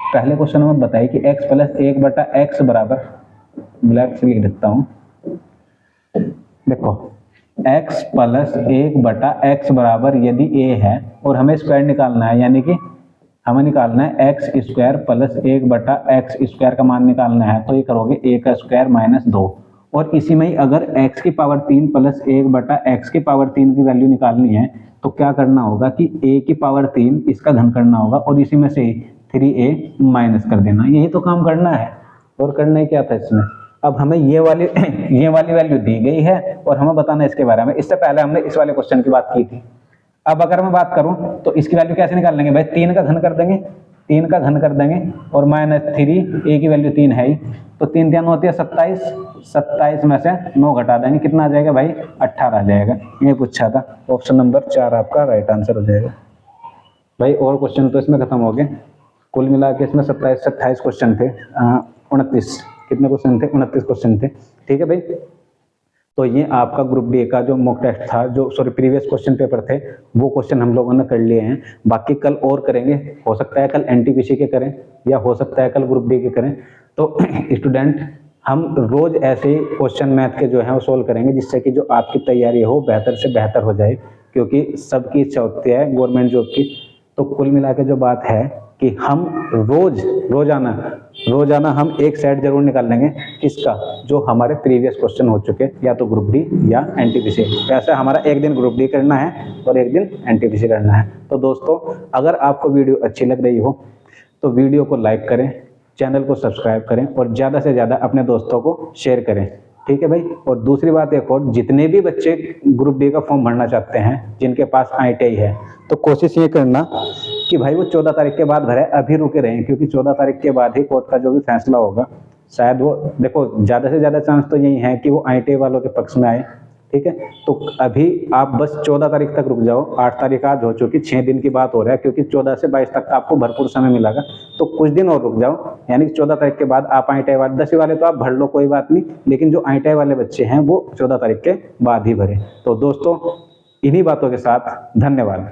पहले क्वेश्चन में बताई कि x प्लस एक बटा एक्स बराबर, ब्लैक से लिख देता हूं, देखो x प्लस एक बटा एक्स बराबर यदि a है और हमें स्क्वायर निकालना है, यानी कि हमें निकालना है एक्स स्क्वायर प्लस एक बटा एक्स स्क्वायर का मान निकालना है, तो ये करोगे a का स्क्वायर माइनस 2, और इसी में ही अगर x की पावर 3 प्लस एक बटा एक्स की पावर 3 की वैल्यू निकालनी है तो क्या करना होगा कि a की पावर 3 इसका घन करना होगा और इसी में से 3a माइनस कर देना। यही तो काम करना है, और करना ही क्या था इसमें। अब हमें ये वाली वैल्यू दी गई है और हमें बताना है इसके बारे में। इससे पहले हमने इस वाले क्वेश्चन की बात की थी। अब अगर मैं बात करूं तो इसकी वैल्यू कैसे निकाल लेंगे भाई, 3 का घन कर देंगे, 3 का घन कर देंगे और माइनस 3, a की वैल्यू 3 है ही, तो 3 3 होती है 27, 27 में से 9 घटा देंगे, कितना आ जाएगा भाई 18 आ जाएगा। ये पूछा था, ऑप्शन नंबर 4 आपका राइट आंसर हो जाएगा भाई। और क्वेश्चन तो इसमें खत्म हो गए, कुल मिला के इसमें 27 से 28 क्वेश्चन थे, 29 कितने क्वेश्चन थे, 29 क्वेश्चन थे, ठीक है भाई। तो ये आपका ग्रुप डी का जो मॉक टेस्ट था, जो सॉरी प्रीवियस क्वेश्चन पेपर थे, वो क्वेश्चन हम लोगों ने कर लिए हैं। बाकी कल और करेंगे, हो सकता है कल एनटीपीसी के करें या हो सकता है कल ग्रुप डी के करें। तो स्टूडेंट हम रोज ऐसे क्वेश्चन मैथ के जो है वो सोल्व करेंगे, जिससे कि जो आपकी तैयारी हो बेहतर से बेहतर हो जाए, क्योंकि सबकी इच्छा होती है गवर्नमेंट जॉब की। तो कुल मिला के जो बात है कि हम रोजाना हम एक सेट जरूर निकाल लेंगे, किसका, जो हमारे प्रीवियस क्वेश्चन हो चुके, या तो ग्रुप डी या एनटीपीसी। वैसे हमारा एक दिन ग्रुप डी करना है और एक दिन एनटीपीसी करना है। तो दोस्तों अगर आपको वीडियो अच्छी लग रही हो तो वीडियो को लाइक करें, चैनल को सब्सक्राइब करें और ज़्यादा से ज़्यादा अपने दोस्तों को शेयर करें, ठीक है भाई। और दूसरी बात एक और, जितने भी बच्चे ग्रुप डी का फॉर्म भरना चाहते हैं, जिनके पास ITI है, तो कोशिश ये करना कि भाई वो 14 तारीख के बाद भरे, अभी रुके रहें, क्योंकि 14 तारीख के बाद ही कोर्ट का जो भी फैसला होगा, शायद वो, देखो ज़्यादा से ज़्यादा चांस तो यही है कि वो ITI वालों के पक्ष में आए, ठीक है। तो अभी आप बस 14 तारीख तक रुक जाओ, 8 तारीख आज हो चुकी, 6 दिन की बात हो रहा है, क्योंकि 14 से 22 तक आपको भरपूर समय मिलेगा, तो कुछ दिन और रुक जाओ, यानी कि 14 तारीख के बाद आप ITI वाले, 10वीं वाले तो आप भर लो कोई बात नहीं, लेकिन जो ITI वाले बच्चे हैं वो 14 तारीख के बाद ही भरें। तो दोस्तों इन्हीं बातों के साथ धन्यवाद।